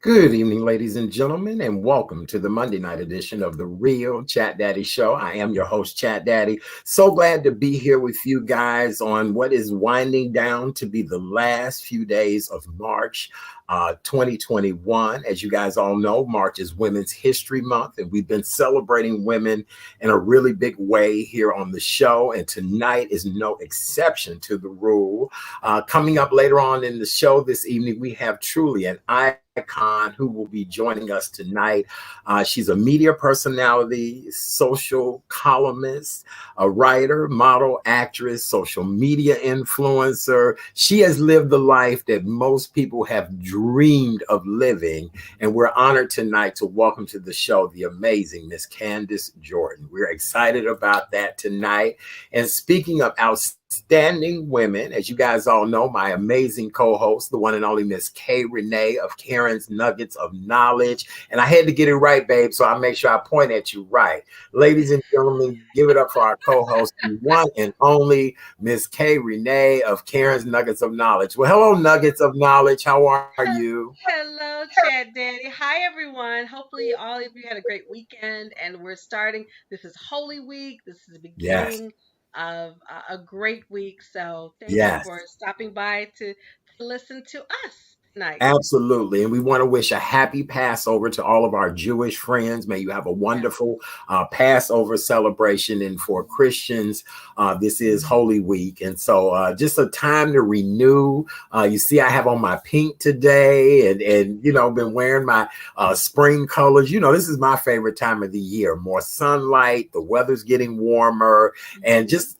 Good evening, ladies and gentlemen, and welcome to the Monday night edition of the Real Chat Daddy Show. I am your host, Chat Daddy. So glad to be here with you guys on what is winding down to be the last few days of March 2021. As you guys all know, March is Women's History Month, and we've been celebrating women in a really big way here on the show. And tonight is no exception to the rule. Coming up later on in the show this evening, we have truly an icon who will be joining us tonight. She's a media personality, social columnist, a writer, model, actress, social media influencer. She has lived the life that most people have dreamed of living. And we're honored tonight to welcome to the show the amazing Miss Candace Jordan. We're excited about that tonight. And speaking of outstanding women, as you guys all know, my amazing co-host, the one and only Miss Kay Renee of Karen's Nuggets of Knowledge. And I had to get it right, babe, so I make sure I point at you right. Ladies and gentlemen, give it up for our co-host, the one and only Miss Kay Renee of Karen's Nuggets of Knowledge. Well, hello, Nuggets of Knowledge. How are you? Hello, Chat Daddy. Hi, everyone. Hopefully, all of you had a great weekend, and we're starting. This is Holy Week. This is the Yes, beginning of a great week. So, thank you yes. for stopping by to listen to us tonight. Absolutely. And we want to wish a happy Passover to all of our Jewish friends. May you have a Yes. wonderful Passover celebration. And for Christians, this is Holy Week. And so just a time to renew. You see, I have on my pink today and been wearing my spring colors. This is my favorite time of the year. More sunlight, the weather's getting warmer, and Mhm. just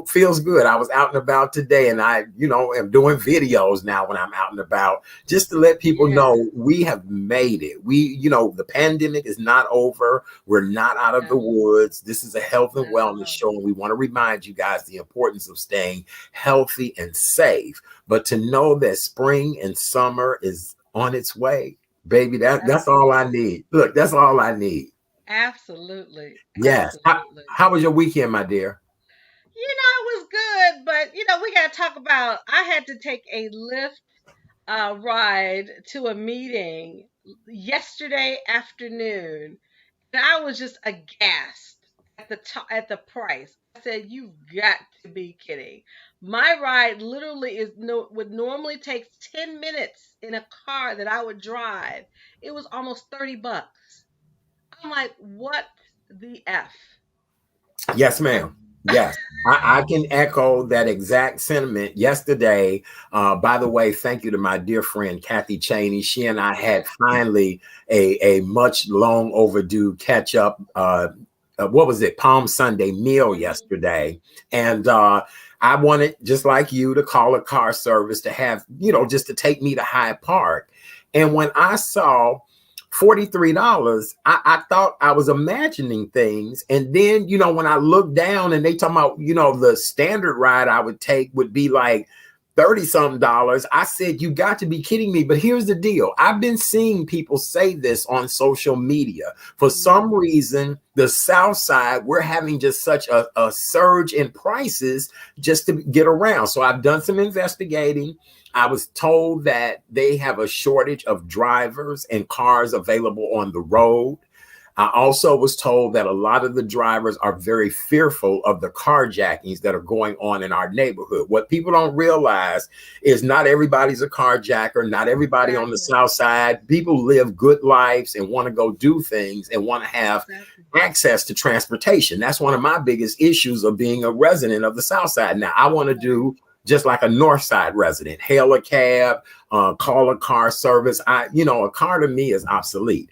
feels good. I was out and about today and I am doing videos now when I'm out and about just to let people Yes. know we have made it. The pandemic is not over. We're not out of the No, woods. This is a health and wellness no. show, and we want to remind you guys the importance of staying healthy and safe. But to know that spring and summer is on its way, baby, that's all I Absolutely. need. Look, that's all I need. Absolutely. Yes. How, Absolutely. how was your weekend, my dear? It was good, but we got to talk about. I had to take a Lyft ride to a meeting yesterday afternoon, and I was just aghast at the price. I said, "You've got to be kidding!" My ride literally is no would normally take 10 minutes in a car that I would drive. It was almost $30. I'm like, what the f? Yes, ma'am. Yes. I can echo that exact sentiment. Yesterday, by the way, thank you to my dear friend Kathy Cheney. She and I had Yes. finally a much long overdue catch up. What was it? Palm Sunday meal Hmm. yesterday. And I wanted, just like you, to call a car service to have just to take me to Hyde Park. And when I saw $43, I thought I was imagining things. And then when I looked down and they talking about the standard ride I would take would be like 30 something dollars. I said, you got to be kidding me. But here's the deal. I've been seeing people say this on social media. For some Hmm. reason, the South Side, we're having just such a surge in prices just to get around. So I've done some investigating. I was told that they have a shortage of drivers and cars available on the road. I also was told that a lot of the drivers are very fearful of the carjackings that are going on in our neighborhood. What people don't realize is not everybody's a carjacker, not everybody on the Exactly. South Side. People live good lives and want to go do things and want to have Exactly. access to transportation. That's one of my biggest issues of being a resident of the South Side. Now, I want to Right. do just like a North Side resident, hail a cab, call a car service. A car to me is obsolete.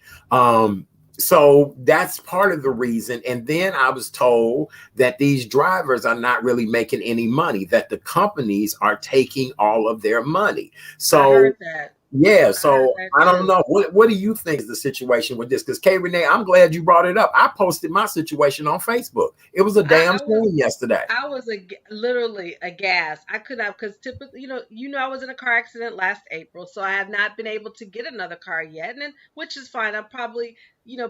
So that's part of the reason. And then I was told that these drivers are not really making any money, that the companies are taking all of their money. I So heard that. yeah, I heard so that I don't too. know. What do you think is the situation with this? Because Kay Renee, I'm glad you brought it up. I posted my situation on Facebook. It was a I, damn I was shame yesterday. literally aghast. I could have because typically, I was in a car accident last April, so I have not been able to get another car yet, and then, which is fine. I'm probably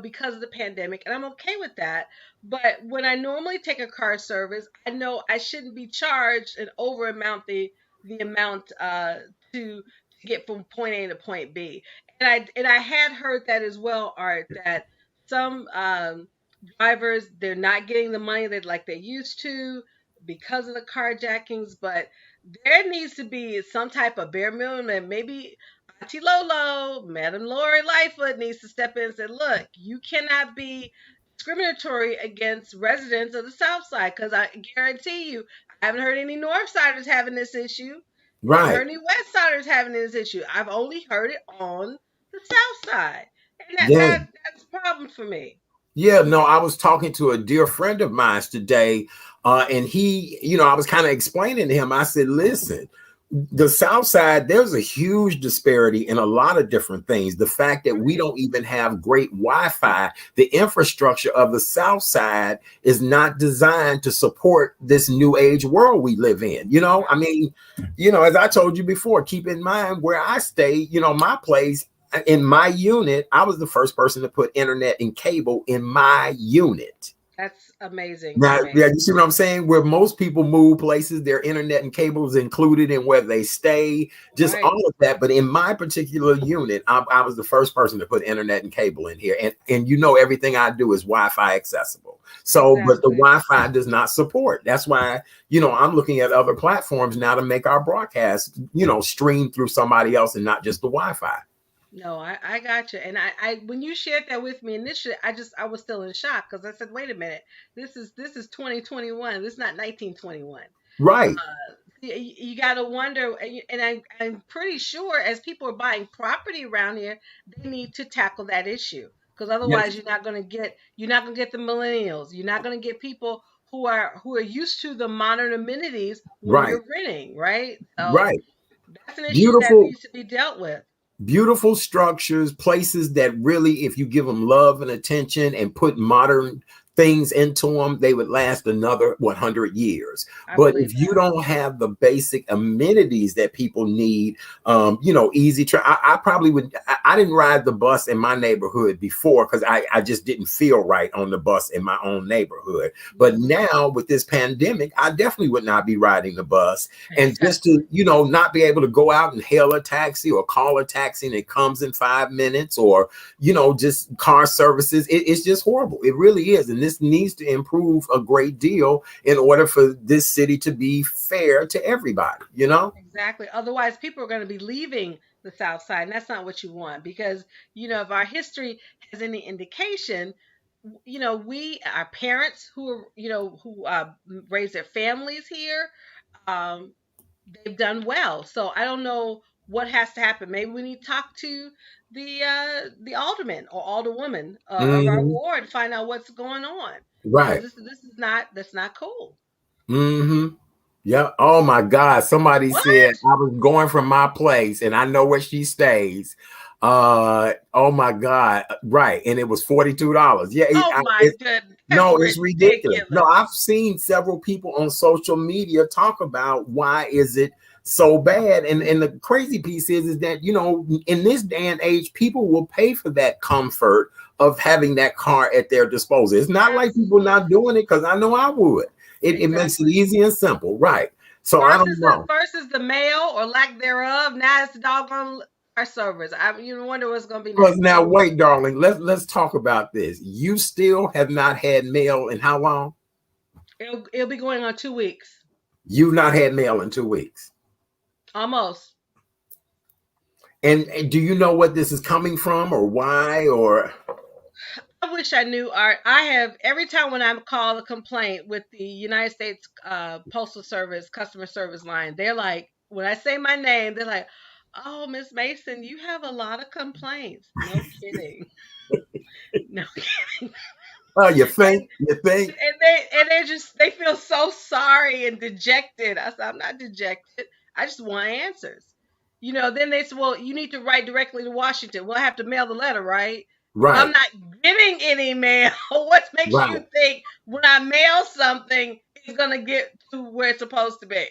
because of the pandemic, and I'm okay with that. But when I normally take a car service, I know I shouldn't be charged and over amount the amount to to get from point A to point B. And I had heard that as well, Art, that some drivers, they're not getting the money that like they used to because of the carjackings, but there needs to be some type of bare minimum, and maybe Auntie Lolo, Madam Lori Lightfoot needs to step in and say, look, you cannot be discriminatory against residents of the South Side, because I guarantee you, I haven't heard any North Siders having this issue. I haven't Right. heard any West Siders having this issue. I've only heard it on the South Side, and Yeah. that's a problem for me. Yeah, no, I was talking to a dear friend of mine today, and he, I was kind of explaining to him. I said, listen, the South Side, there's a huge disparity in a lot of different things. The fact that we don't even have great Wi-Fi, the infrastructure of the South Side is not designed to support this new age world we live in. I mean, as I told you before, keep in mind where I stay, my place in my unit, I was the first person to put internet and cable in my unit. That's amazing to Now, me. yeah, you see what I'm saying? Where most people move places, their internet and cables included in where they stay, just Right. all of that. But in my particular unit, I was the first person to put internet and cable in here. And everything I do is Wi-Fi accessible. So, but the Exactly. Wi-Fi does not support. That's why, I'm looking at other platforms now to make our broadcast, stream through somebody else and not just the Wi-Fi. No, I got you. And I when you shared that with me initially, I was still in shock because I said, wait a minute, this is 2021. This is not 1921. Right, You got to wonder, and I'm pretty sure as people are buying property around here, they need to tackle that issue, because yeah, otherwise you're not going to get the millennials. You're not going to get people who are used to the modern amenities when right, you're renting, right? So right. that's an issue that Beautiful, needs to be dealt with. beautiful structures, places that really, if you give them love and attention and put modern things into them, they would last another 100 years. I But believe if you that. don't have the basic amenities that people need, easy I probably would. I didn't ride the bus in my neighborhood before because I just didn't feel right on the bus in my own neighborhood. But Mhm. now with this pandemic, I definitely would not be riding the bus. And just to, Exactly. not be able to go out and hail a taxi or call a taxi and it comes in 5 minutes, or, just car services. It's just horrible. It really is. And this needs to improve a great deal in order for this city to be fair to everybody. Exactly. Otherwise, people are going to be leaving the South Side, and that's not what you want. Because if our history has any indication, our parents who raised their families here, um, they've done well. So I don't know what has to happen. Maybe we need to talk to the alderman or alderwoman of our Hmm. ward and find out what's going on, because Right. this is not that's not cool. Hmm. Yeah. Oh my God. Somebody said What? I was going from my place and I know where she stays. Oh my God. Right. And it was $42. Yeah. Oh my goodness, that's No, it's ridiculous. No, ridiculous. I've seen several people on social media talk about why is it so bad. And the crazy piece is that, in this day and age, people will pay for that comfort of having that car at their disposal. It's not like people not Absolutely. doing it, because I know I would. It makes it Exactly. easy and simple. Right. So I Versus don't know. the mail or lack thereof. Now it's the doggone our servers. You wonder what's going to be Because next. now wait, darling, let's talk about this. You still have not had mail in how long? It'll be going on 2 weeks, You've not had mail in 2 weeks. almost. And do you know what this is coming from or why or I wish I knew. Art. I have every time when I call a complaint with the United States Postal Service customer service line, they're like, when I say my name, they're like, "Oh, Miss Mason, you have a lot of complaints." No kidding. No. oh, you And think? You think? they feel so sorry and dejected. I said, I'm not dejected. I just want answers. Then they said, well, you need to write directly to Washington. We'll have to mail the letter, right? Well, I'm Right, not getting any mail. What makes you right. think when I mail something, it's gonna get to where it's supposed to be?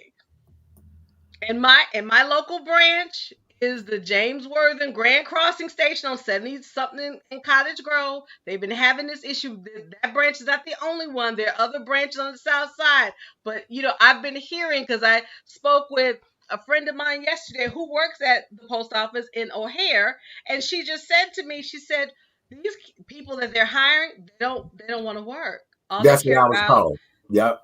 In my local branch is the James Worthen Grand Crossing Station on 70 something in Cottage Grove. They've been having this issue. That branch is not the only one. There are other branches on the south side. But I've been hearing, because I spoke with a friend of mine yesterday who works at the post office in O'Hare, and she just said to me, she said, these people that they're hiring, they don't want to work. All they That's what care I was about, told. Yep.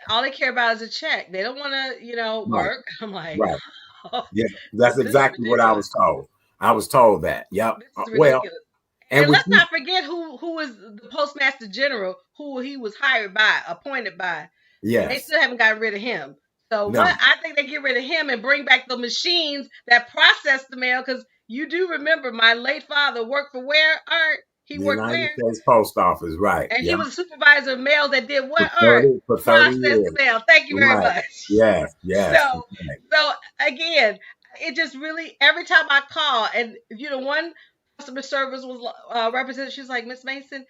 all they care about is a check. They don't want to, Right. work. I'm like, Right. oh, Yeah. That's this is exactly what I ridiculous. was told. I was told that. Yep. This is Well, ridiculous. and And with let's you, not forget who was the postmaster general, who he was hired by, appointed by. They yes. still haven't got rid of him. So No. what I think they get rid of him and bring back the machines that process the mail, because you do remember my late father worked for where, Art? He The worked United where? States Post Office. Right. And he Yeah. was a supervisor of mail that did For what, Art? 30 Process years. the mail. Thank you very Right. much. Yes. Yes. So so again, it just really, every time I call, and one customer service was represented, she's like, Miss Mason,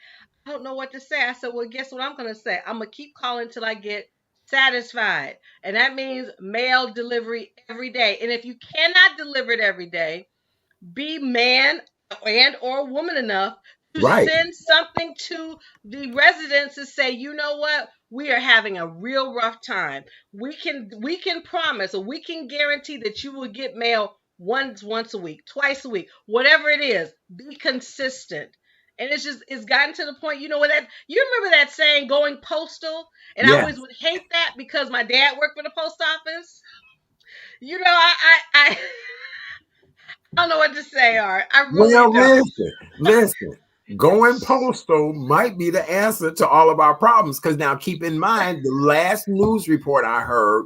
I don't know what to say. I said, well, guess what I'm gonna say? I'm gonna keep calling till I get satisfied. And that means mail delivery every day. And if you cannot deliver it every day, be man and or woman enough to Right. send something to the residents to say, you know what, we are having a real rough time. We can promise, or we can guarantee that you will get mail once a week, twice a week, whatever it is. Be consistent. And it's gotten to the point, you remember that saying, going postal? And I always Yes. would hate that because my dad worked for the post office. I don't know what to say, Art. I really Well, don't. listen. Going postal might be the answer to all of our problems. Because now, keep in mind, the last news report I heard,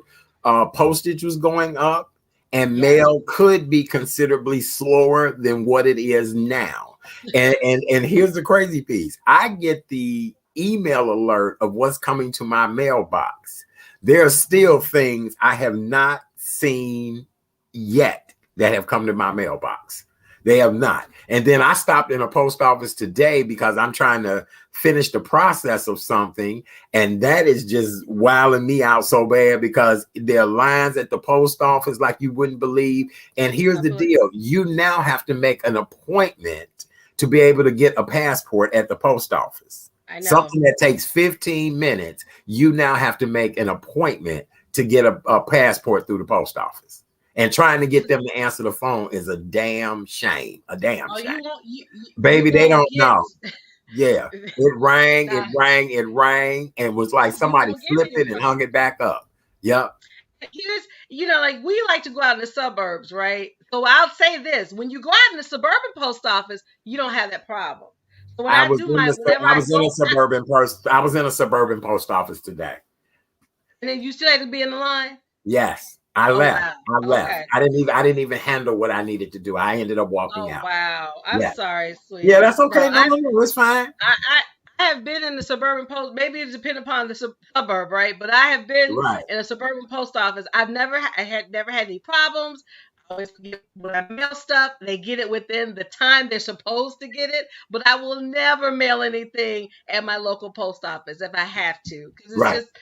postage was going up, and Yes. mail could be considerably slower than what it is now. And here's the crazy piece: I get the email alert of what's coming to my mailbox. There are still things I have not seen yet that have come to my mailbox. They have not. And then I stopped in a post office today because I'm trying to finish the process of something. And that is just wilding me out so bad because there are lines at the post office like you wouldn't believe. And here's the deal: you now have to make an appointment to be able to get a passport at the post office. I know. Something that takes 15 minutes, you now have to make an appointment to get a passport through the post office. And trying to get them to answer the phone is a damn shame. A damn shame. Baby, they don't know. Yeah. It rang, and was like somebody flipped it and hung it back up. Yep. Like we like to go out in the suburbs, right? So I'll say this: when you go out in the suburban post office, you don't have that problem. So when I was in a suburban post office today. And then you still had to be in the line? Yes. I left. Wow. Okay. I didn't even handle what I needed to do. I ended up walking out. Wow. I'm sorry, sweetie. Yeah, that's okay. No, it's fine. I have been in the suburban post. Maybe it depends upon the suburb, right? But I have been in a suburban post office. I had never had any problems. I always get when I mail stuff, they get it within the time they're supposed to get it. But I will never mail anything at my local post office if I have to, because it's just.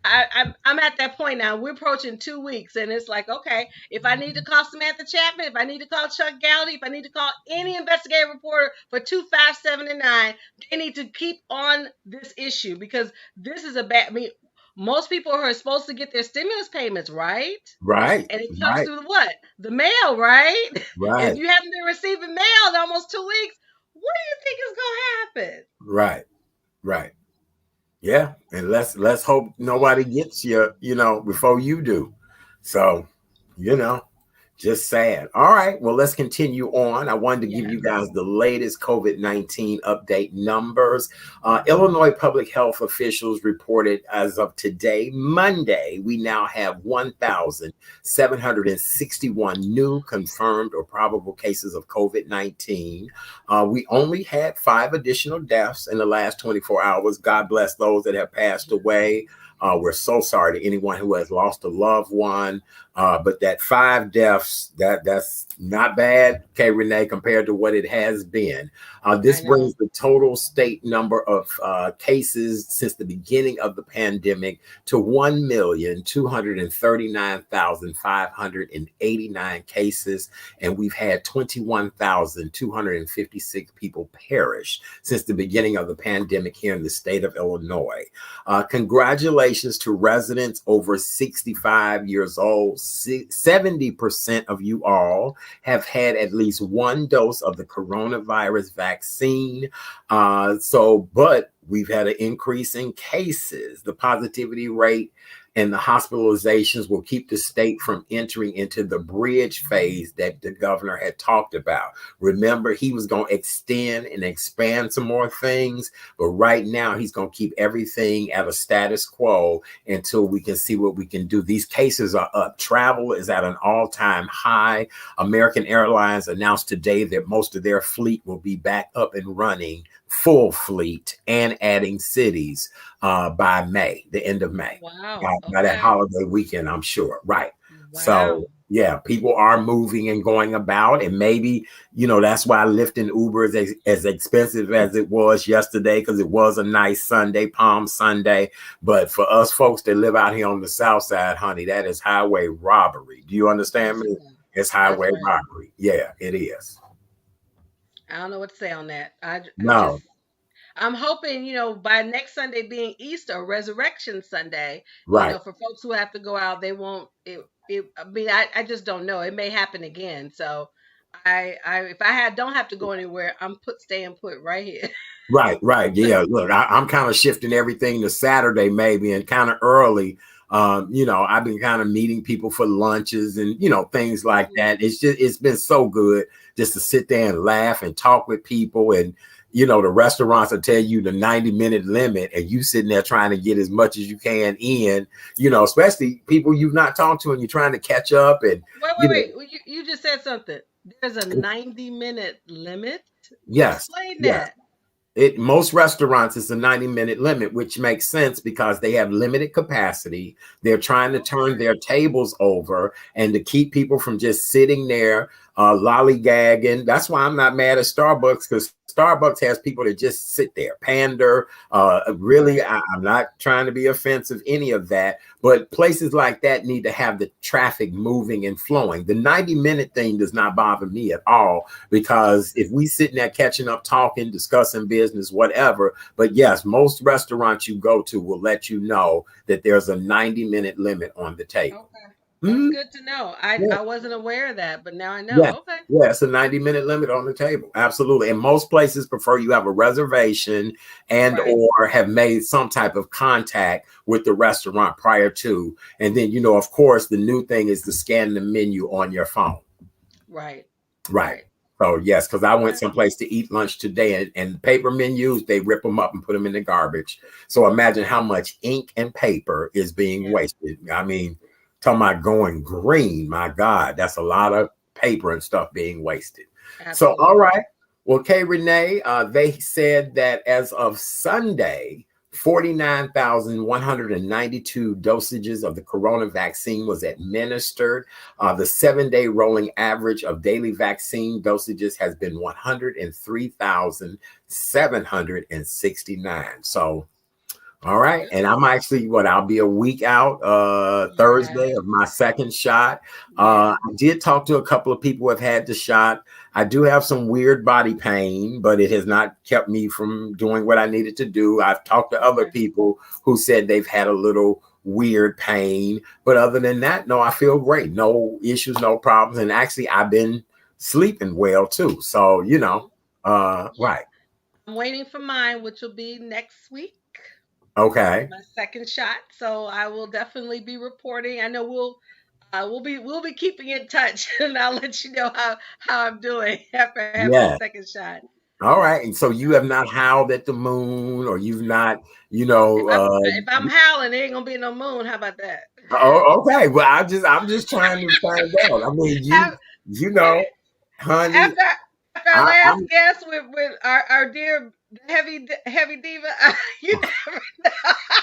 I'm at that point now. We're approaching 2 weeks, and it's like, okay, if I need to call Samantha Chapman, if I need to call Chuck Gowdy, if I need to call any investigative reporter for 257-9, they need to keep on this issue, because this is most people are supposed to get their stimulus payments, right? Right. And it comes through what? The mail, right? Right. If you haven't been receiving mail in almost 2 weeks, what do you think is going to happen? Right. Right. Yeah, and let's hope nobody gets you, before you do. So, just sad. All right, well, let's continue on. I wanted to give you guys the latest COVID-19 update numbers. Illinois public health officials reported as of today, Monday, we now have 1,761 new confirmed or probable cases of COVID-19. We only had 5 additional deaths in the last 24 hours. God bless those that have passed away. We're so sorry to anyone who has lost a loved one. But that 5 deaths, that's not bad, okay, Renee, compared to what it has been. This brings the total state number of cases since the beginning of the pandemic to 1,239,589 cases. And we've had 21,256 people perish since the beginning of the pandemic here in the state of Illinois. Congratulations to residents over 65 years old, 70% of you all have had at least one dose of the coronavirus vaccine. But we've had an increase in cases. The positivity rate and the hospitalizations will keep the state from entering into the bridge phase that the governor had talked about. Remember, he was going to extend and expand some more things, but right now he's going to keep everything at a status quo until we can see what we can do. These cases are up. Travel is at an all-time high. American Airlines announced today that most of their fleet will be back up and running, full fleet, and adding cities by May, the end of May. Wow. By that holiday weekend, I'm sure. Right. Wow. So, yeah, people are moving and going about. And maybe, that's why Lyft and Uber is as expensive as it was yesterday, because it was a nice Sunday, Palm Sunday. But for us folks that live out here on the South Side, honey, that is highway robbery. Do you understand me? It's highway robbery. Yeah, it is. I don't know what to say on that. I'm hoping, by next Sunday being Easter, Resurrection Sunday, right, for folks who have to go out, they won't. I just don't know. It may happen again. So, if I don't have to go anywhere, I'm staying put right here. Right. Yeah. Look, I'm kind of shifting everything to Saturday, maybe, and kind of early. I've been kind of meeting people for lunches and, things like that. It's been so good just to sit there and laugh and talk with people. And, the restaurants will tell you the 90-minute limit, and you sitting there trying to get as much as you can in, especially people you've not talked to and you're trying to catch up. And wait. You just said something. There's a 90-minute limit. Yes. Explain that. Most restaurants, it's a 90-minute limit, which makes sense because they have limited capacity. They're trying to turn their tables over and to keep people from just sitting there lollygagging. That's why I'm not mad at Starbucks, because Starbucks has people that just sit there, pander. Really, I'm not trying to be offensive, any of that. But places like that need to have the traffic moving and flowing. The 90-minute thing does not bother me at all, because if we sitting there catching up, talking, discussing business, whatever. But yes, most restaurants you go to will let you know that there's a 90-minute limit on the table. Okay. That's good to know. I wasn't aware of that, but now I know. Yeah. Okay. Yeah, it's a 90-minute limit on the table. Absolutely. And most places prefer you have a reservation and or have made some type of contact with the restaurant prior to. And then, of course, the new thing is to scan the menu on your phone. Right. So, yes, because I went someplace to eat lunch today, and paper menus, they rip them up and put them in the garbage. So imagine how much ink and paper is being wasted. I mean, talking about going green, my God, that's a lot of paper and stuff being wasted. Absolutely. So, all right. Well, Kay Renee, they said that as of Sunday, 49,192 dosages of the corona vaccine was administered. The 7-day rolling average of daily vaccine dosages has been 103,769. So, all right. And I'm actually, I'll be a week out Thursday of my second shot. I did talk to a couple of people who have had the shot. I do have some weird body pain, but it has not kept me from doing what I needed to do. I've talked to other people who said they've had a little weird pain. But other than that, no, I feel great. No issues, no problems. And actually, I've been sleeping well, too. So, right. I'm waiting for mine, which will be next week. Okay. My second shot, so I will definitely be reporting. I know we'll be keeping in touch, and I'll let you know how I'm doing after having the second shot. All right. And so you have not howled at the moon, or you've not, if I'm howling, there ain't gonna be no moon. How about that? Oh, okay. Well, I'm just trying to find out. I mean, honey. After our last guest with our dear heavy diva, you never know.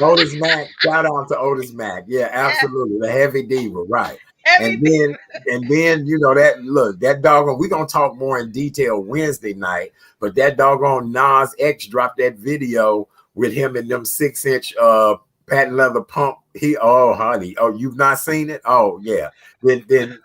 Otis Mack, shout out to Otis Mack. Yeah, absolutely, the heavy diva, right? And then that doggone. We're gonna talk more in detail Wednesday night, but that doggone Nas X dropped that video with him in them 6-inch patent leather pump. Honey, you've not seen it? Oh yeah. Then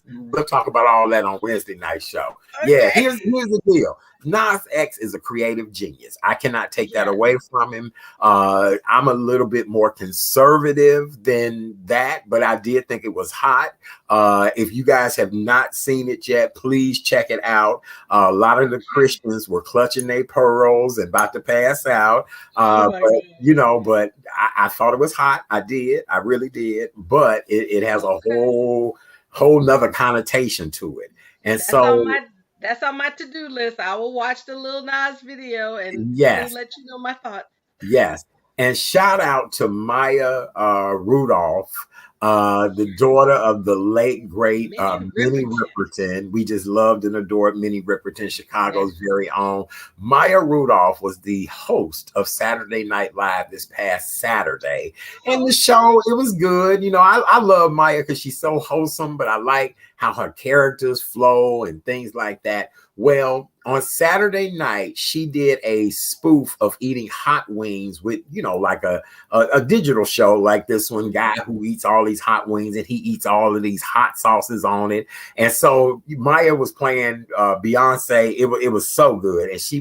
We'll talk about all that on Wednesday night show. Yeah, Okay. here's the deal. Nas X is a creative genius. I cannot take that away from him. I'm a little bit more conservative than that, but I did think it was hot. If you guys have not seen it yet, please check it out. A lot of the Christians were clutching their pearls and about to pass out. But I thought it was hot. I did. I really did. But it has a whole nother connotation to it. And that's on my to-do list. I will watch the Lil Nas video and let you know my thoughts. Yes. And shout out to Maya Rudolph, the daughter of the late, great Minnie Riperton. We just loved and adored Minnie Riperton, Chicago's very own. Maya Rudolph was the host of Saturday Night Live this past Saturday. And the show, it was good. You know, I love Maya because she's so wholesome, but I like how her characters flow and things like that. Well, on Saturday night, she did a spoof of eating hot wings with, like a digital show like this one guy who eats all these hot wings and he eats all of these hot sauces on it. And so Maya was playing Beyonce. It was so good. And she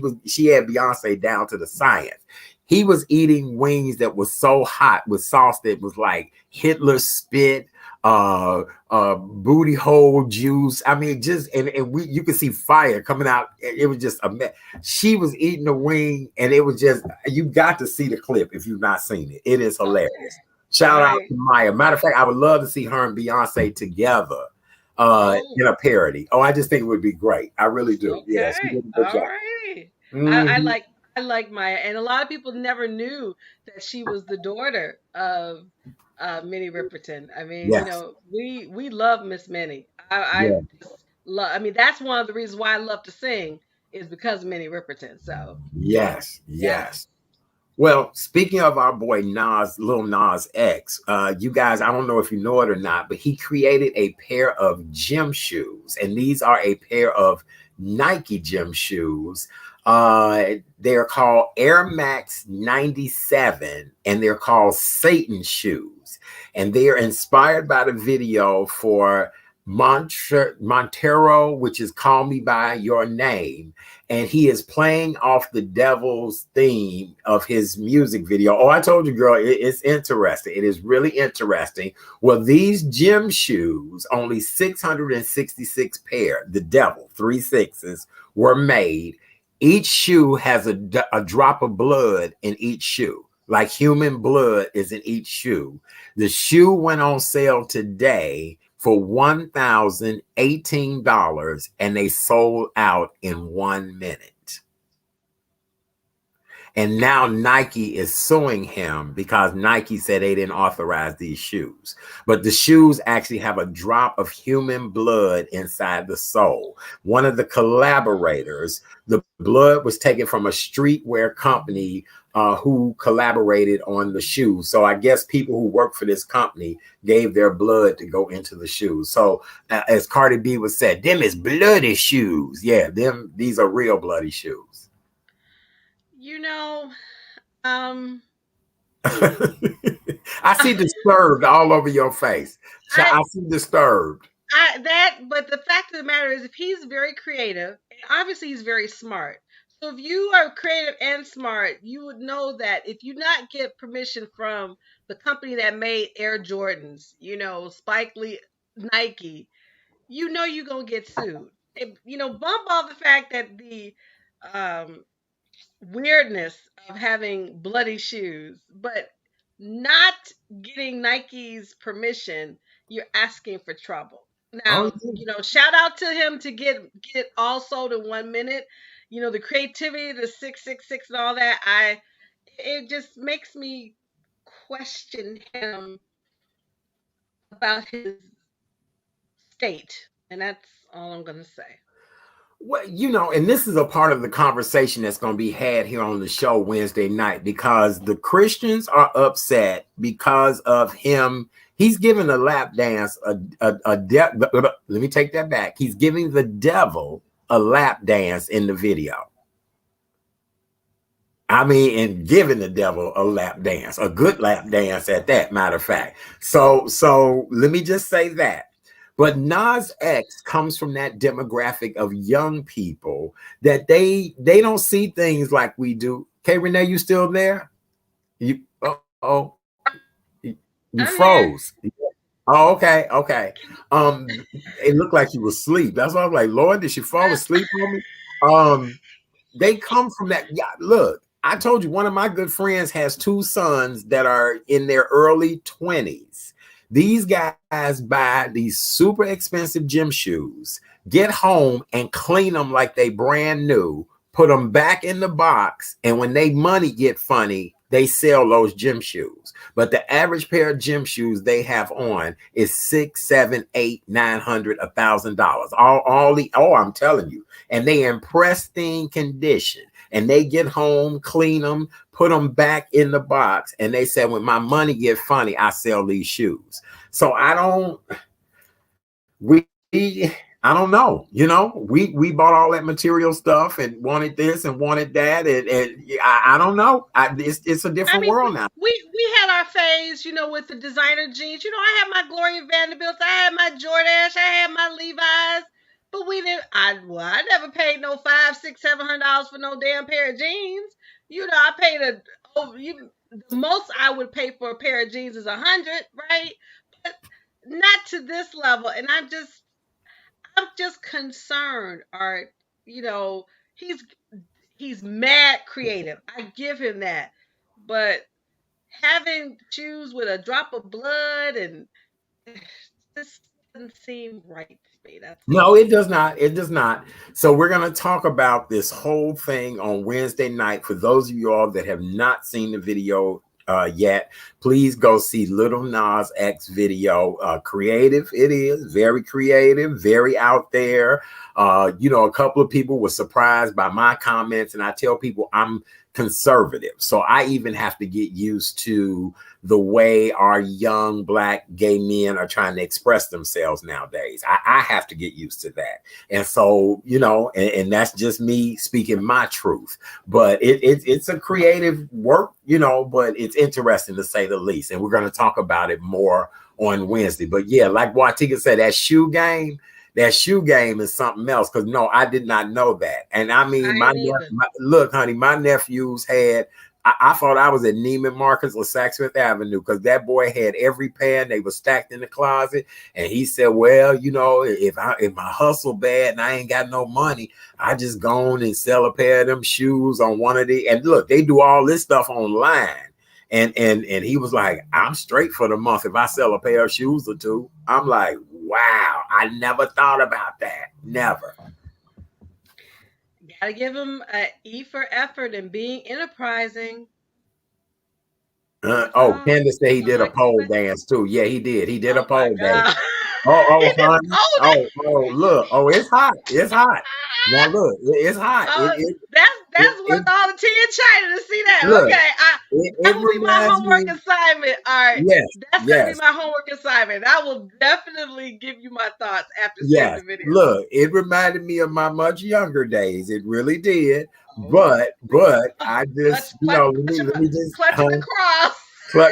had Beyonce down to the science. He was eating wings that was so hot with sauce that was like Hitler spit, booty hole juice. I mean, you could see fire coming out. It was just a mess. She was eating the wing, and it was just, you got to see the clip if you've not seen it. It is hilarious. Shout out to Maya. Matter of fact, I would love to see her and Beyonce together in a parody. I just think it would be great. I really do. Okay. Yes. All right. Mm-hmm. I like Maya, and a lot of people never knew that she was the daughter of Minnie Riperton. I mean, we love Miss Minnie. I mean, that's one of the reasons why I love to sing is because of Minnie Riperton. So yes. Well, speaking of our boy Lil Nas X, you guys, I don't know if you know it or not, but he created a pair of gym shoes, and these are a pair of Nike gym shoes. They're called Air Max 97, and they're called Satan shoes. And they are inspired by the video for Montero, which is Call Me By Your Name. And he is playing off the devil's theme of his music video. I told you, girl, it's interesting. It is really interesting. Well, these gym shoes, only 666 pair, the devil, 3 6s, were made. Each shoe has a drop of blood in each shoe, like human blood is in each shoe. The shoe went on sale today for $1,018, and they sold out in 1 minute. And now Nike is suing him because Nike said they didn't authorize these shoes. But the shoes actually have a drop of human blood inside the sole. One of the collaborators, the blood was taken from a streetwear company who collaborated on the shoes. So I guess people who work for this company gave their blood to go into the shoes. So as Cardi B was said, them is bloody shoes. Yeah, these are real bloody shoes. I see disturbed all over your face. I see disturbed. But the fact of the matter is, if he's very creative, and obviously he's very smart. So if you are creative and smart, you would know that if you not get permission from the company that made Air Jordans, Spike Lee, Nike, you're going to get sued. Bump all the fact that the weirdness of having bloody shoes, but not getting Nike's permission, you're asking for trouble. Now, shout out to him to get it all sold in 1 minute. The creativity, the 666 and all that, it just makes me question him about his state. And that's all I'm going to say. Well, and this is a part of the conversation that's going to be had here on the show Wednesday night, because the Christians are upset because of him. He's giving a lap dance. Let me take that back. He's giving the devil a lap dance in the video. I mean, and giving the devil a lap dance, a good lap dance at that, matter of fact. So let me just say that. But Nas X comes from that demographic of young people that they don't see things like we do. K Renee, you still there? You oh you I'm here. froze. Oh, okay, okay. It looked like you were asleep. That's why I was like, Lord, did she fall asleep on me? They come from that. Yeah, look, I told you one of my good friends has two sons that are in their early 20s. These guys buy these super expensive gym shoes, get home and clean them like they brand new, put them back in the box, and when they money get funny, they sell those gym shoes. But the average pair of gym shoes they have on is $6, $7, $8, $900, $1,000. I'm telling you, and they in pristine condition. And they get home, clean them, put them back in the box, and they said, when my money get funny, I sell these shoes. So we I don't know. We bought all that material stuff and wanted this and wanted that, and I don't know. It's a I different mean, world now. we had our phase, with the designer jeans. I had my Gloria Vanderbilts, I had my Jordache, I had my Levi's, but we didn't. I never paid no $500, $600, $700 for no damn pair of jeans. I paid the most I would pay for a pair of jeans is 100, right? But not to this level, and I'm just concerned. Art, you know, he's he's mad creative. I give him that, but having shoes with a drop of blood and this doesn't seem right to me. That's No, all. it does not. It does not. So we're going to talk about this whole thing on Wednesday night. For those of you all that have not seen the video yet, please go see Little Nas X video. Creative, it is very creative, very out there. A couple of people were surprised by my comments, and I tell people I'm conservative, so I even have to get used to the way our young Black gay men are trying to express themselves nowadays. I have to get used to that. And so, and that's just me speaking my truth. But it's a creative work, but it's interesting to say the least. And we're going to talk about it more on Wednesday. But yeah, like Watika said, that shoe game is something else. Because no, I did not know that. And I mean, I ain't either. look, honey, my nephews had. I thought I was at Neiman Marcus or Saks Fifth Avenue, because that boy had every pair and they were stacked in the closet. And he said, well, if my hustle bad and I ain't got no money, I just go on and sell a pair of them shoes on one of the. And look, they do all this stuff online. And he was like, I'm straight for the month if I sell a pair of shoes or two. I'm like, wow, I never thought about that. Never. Gotta give him an E for effort and being enterprising. That's all. Candace said he That's all did a I can pole say. dance too. Yeah, he did. He did a Oh my pole dance. God. Oh, He did honey. pole Oh, look. Oh, it's hot. It's hot. Now look, it's hot. Oh, It that's it worth all the tea in China to see that. look. Okay, that It will be my reminds homework me. assignment. All right, Yes, that's gonna be yes. my homework assignment. I will definitely give you my thoughts after seeing Yes, the video. look, it reminded me of my much younger days. It really did. Oh, But I clutch, just, clutch, let me just clutching the cross,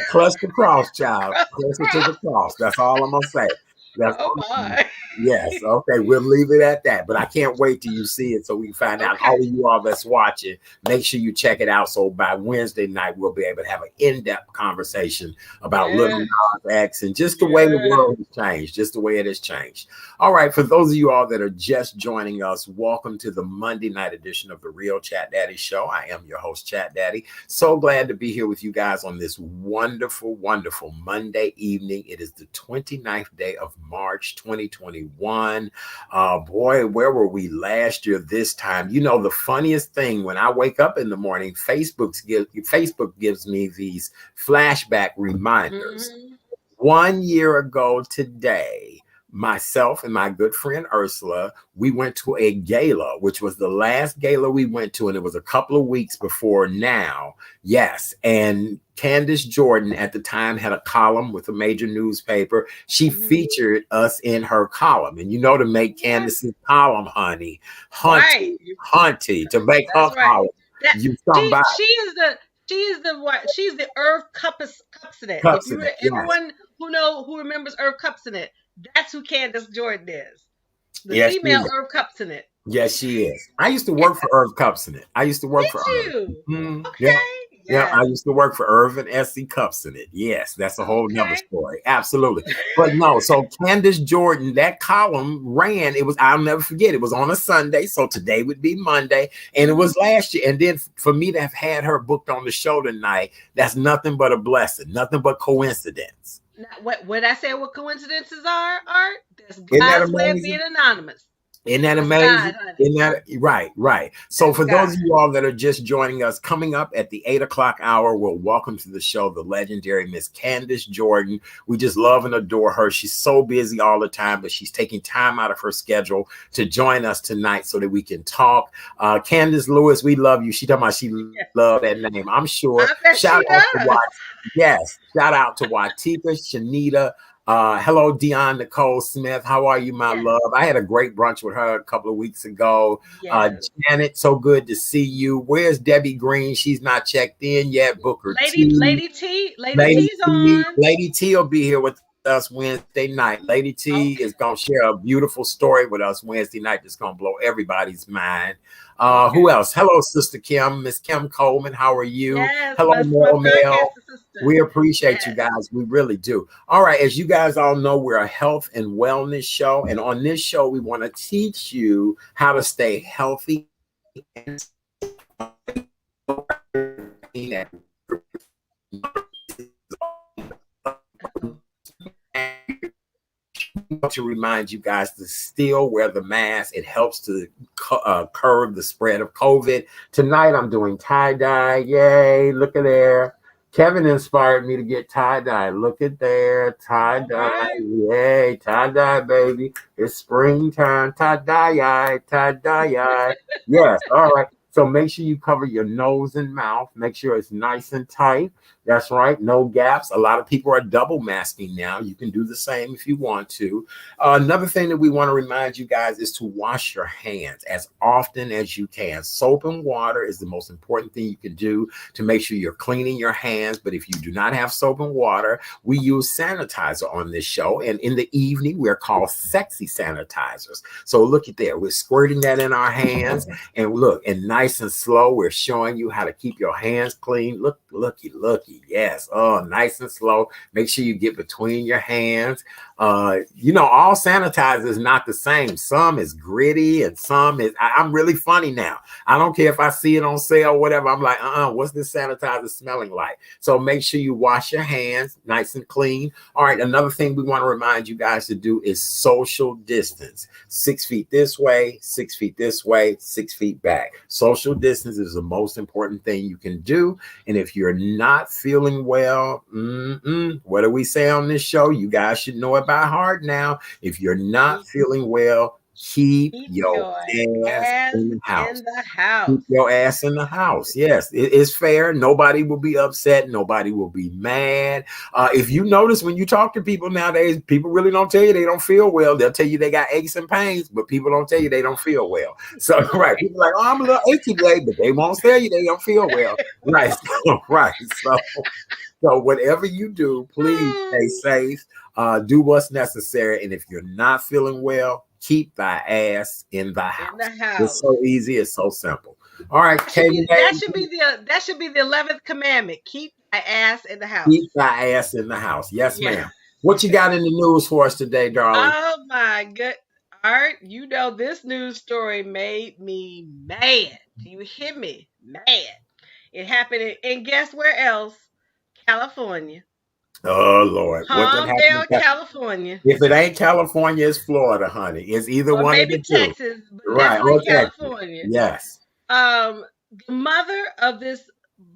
clutch the cross, child. cross the Clutch it to cross. the cross. That's all I'm gonna say. That's Oh all. my. Yes, okay, we'll leave it at that. But I can't wait till you see it so we can find out. All Okay. of you all that's watching, make sure you check it out. So by Wednesday night, we'll be able to have an in-depth conversation about Little Yeah. Nas X and just the way the Yeah. world has changed, just the way it has changed. All right, for those of you all that are just joining us, welcome to the Monday night edition of the Real Chat Daddy Show. I am your host, Chat Daddy. So glad to be here with you guys on this wonderful, wonderful Monday evening. It is the 29th day of March 2021. Boy, where were we last year this time? The funniest thing, when I wake up in the morning, Facebook gives me these flashback reminders. Mhm. 1 year ago today, myself and my good friend Ursula, we went to a gala, which was the last gala we went to, and it was a couple of weeks before now. Yes, and Candace Jordan at the time had a column with a major newspaper. She Mhm. featured us in her column, and to make Candace's column, honey, Right. to make her That's right. column, That you she somebody she is the she is the what she's the Irv Cups Cupsinet. If cups you in it. Yes, everyone who remembers Irv Cupsinet, That's who Candace Jordan is. The Yes, she female is. Irv Kupcinet. Yes, she is. I used to Yeah, work for Irv Kupcinet. I used to work for did Irv. you? Yeah. Okay. Yeah, I Yes. used to work for Irv and Essie Kupcinet. Yes, that's a whole nother Okay. story. Absolutely. But no, so Candace Jordan, that column ran, it was, I'll never forget, it was on a Sunday. So today would be Monday. And it was last year. And then for me to have had her booked on the show tonight, that's nothing but a blessing, nothing but coincidence. Now, what I say what coincidences are, Art? That's Isn't that God's way of amazing? being anonymous. Isn't that That's amazing? God, honey. Isn't that right? Right. So, That's for those God. of you all that are just joining us, coming up at the 8 o'clock hour, we'll welcome to the show the legendary Miss Candace Jordan. We just love and adore her. She's so busy all the time, but she's taking time out of her schedule to join us tonight so that we can talk. Candace Lewis, we love you. She talking about she love that name. I'm sure. I bet Shout she out to does. Yes. Shout out to Watika, Shanita. Hello, Dion Nicole Smith. How are you, my Yes. love? I had a great brunch with her a couple of weeks ago. Yes. Janet, so good to see you. Where's Debbie Green? She's not checked in yet. Booker T. Lady T's on. Lady T will be here with us Wednesday night. Lady T Okay. is going to share a beautiful story with us Wednesday night that's going to blow everybody's mind. Who else? Hello, Sister Kim, Miss Kim Coleman. How are you? Yes, Hello, my Mel. podcast sister. We appreciate you Yes. guys. We really do. All right. As you guys all know, we're a health and wellness show. And on this show, we want to teach you how to stay healthy and to remind you guys to still wear the mask. It helps to curb the spread of COVID. Tonight, I'm doing tie-dye. Yay, look at there. Kevin inspired me to get tie-dye. Look at there, tie-dye. Right. Yay, tie-dye, baby. It's springtime. Tie-dye, tie-dye. Yes, all right. So make sure you cover your nose and mouth. Make sure it's nice and tight. That's right. No gaps. A lot of people are double masking now. You can do the same if you want to. Another thing that we want to remind you guys is to wash your hands as often as you can. Soap and water is the most important thing you can do to make sure you're cleaning your hands. But if you do not have soap and water, we use sanitizer on this show. And in the evening, we're called sexy sanitizers. So look at there. We're squirting that in our hands. And look, and nice and slow, we're showing you how to keep your hands clean. Looky. Yes. Oh, nice and slow. Make sure you get between your hands. All sanitizer is not the same. Some is gritty and some is, I'm really funny now. I don't care if I see it on sale or whatever. I'm like, what's this sanitizer smelling like? So make sure you wash your hands nice and clean. All right. Another thing we want to remind you guys to do is social distance. 6 feet this way, 6 feet this way, 6 feet back. Social distance is the most important thing you can do. And if you're not feeling well, what do we say on this show? You guys should know it by heart now. If you're not feeling well, keep your ass in the house. Keep your ass in the house. Yes, it's fair. Nobody will be upset. Nobody will be mad. If you notice when you talk to people nowadays, people really don't tell you they don't feel well. They'll tell you they got aches and pains, but people don't tell you they don't feel well. So, right. People are like, I'm a little achy today, but they won't tell you they don't feel well. Right. Right. So whatever you do, please stay safe. Do what's necessary. And if you're not feeling well, keep thy ass in the house. It's so easy. It's so simple. All right, Katie. That should be the 11th commandment. Keep thy ass in the house. Keep thy ass in the house. Yes, ma'am. What you got in the news for us today, darling? Oh my good Art, this news story made me mad. Do you hear me? Mad. It happened and guess where else? California. Oh Lord. Palmdale, California. If it ain't California, it's Florida, honey. It's either or one maybe of the Texas, two. But right. Or California. Yes. The mother of this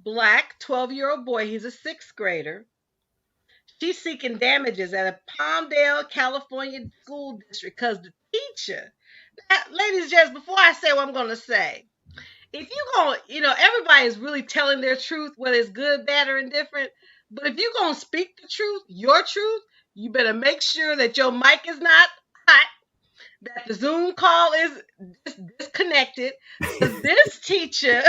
black 12-year-old boy, he's a 6th grader. She's seeking damages at a Palmdale, California school district because the teacher. Now, ladies and gents, before I say what I'm going to say, if you're going, everybody is really telling their truth, whether it's good, bad, or indifferent. But if you're going to speak the truth, your truth, you better make sure that your mic is not hot, that the Zoom call is disconnected. This teacher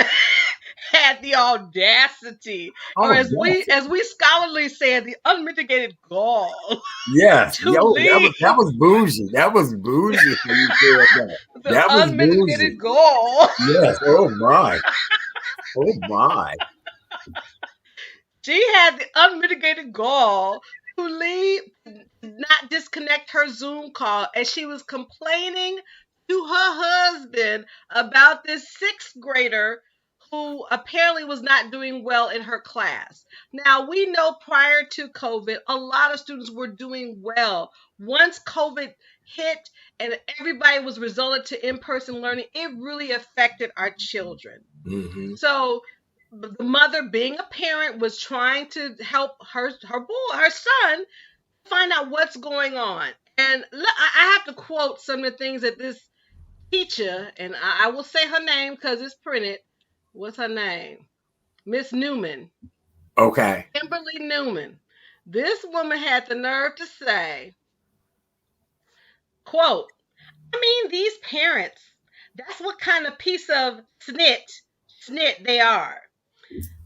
had the audacity, or Oh, yes. as we scholarly said, the unmitigated gall Yes. to Yo, leave that was bougie. That was bougie when you said that. the That was bougie. unmitigated gall. Yes. Oh my. Oh my. She had the unmitigated gall to leave, not disconnect her Zoom call, and she was complaining to her husband about this sixth grader who apparently was not doing well in her class. Now, we know prior to COVID, a lot of students were doing well. Once COVID hit and everybody was resorted to in person learning, it really affected our children. Mm-hmm. So the mother, being a parent, was trying to help her son, find out what's going on. And I have to quote some of the things that this teacher, and I will say her name because it's printed. What's her name? Miss Newman. Okay. Kimberly Newman. This woman had the nerve to say, quote, I mean, these parents, that's what kind of piece of snit they are.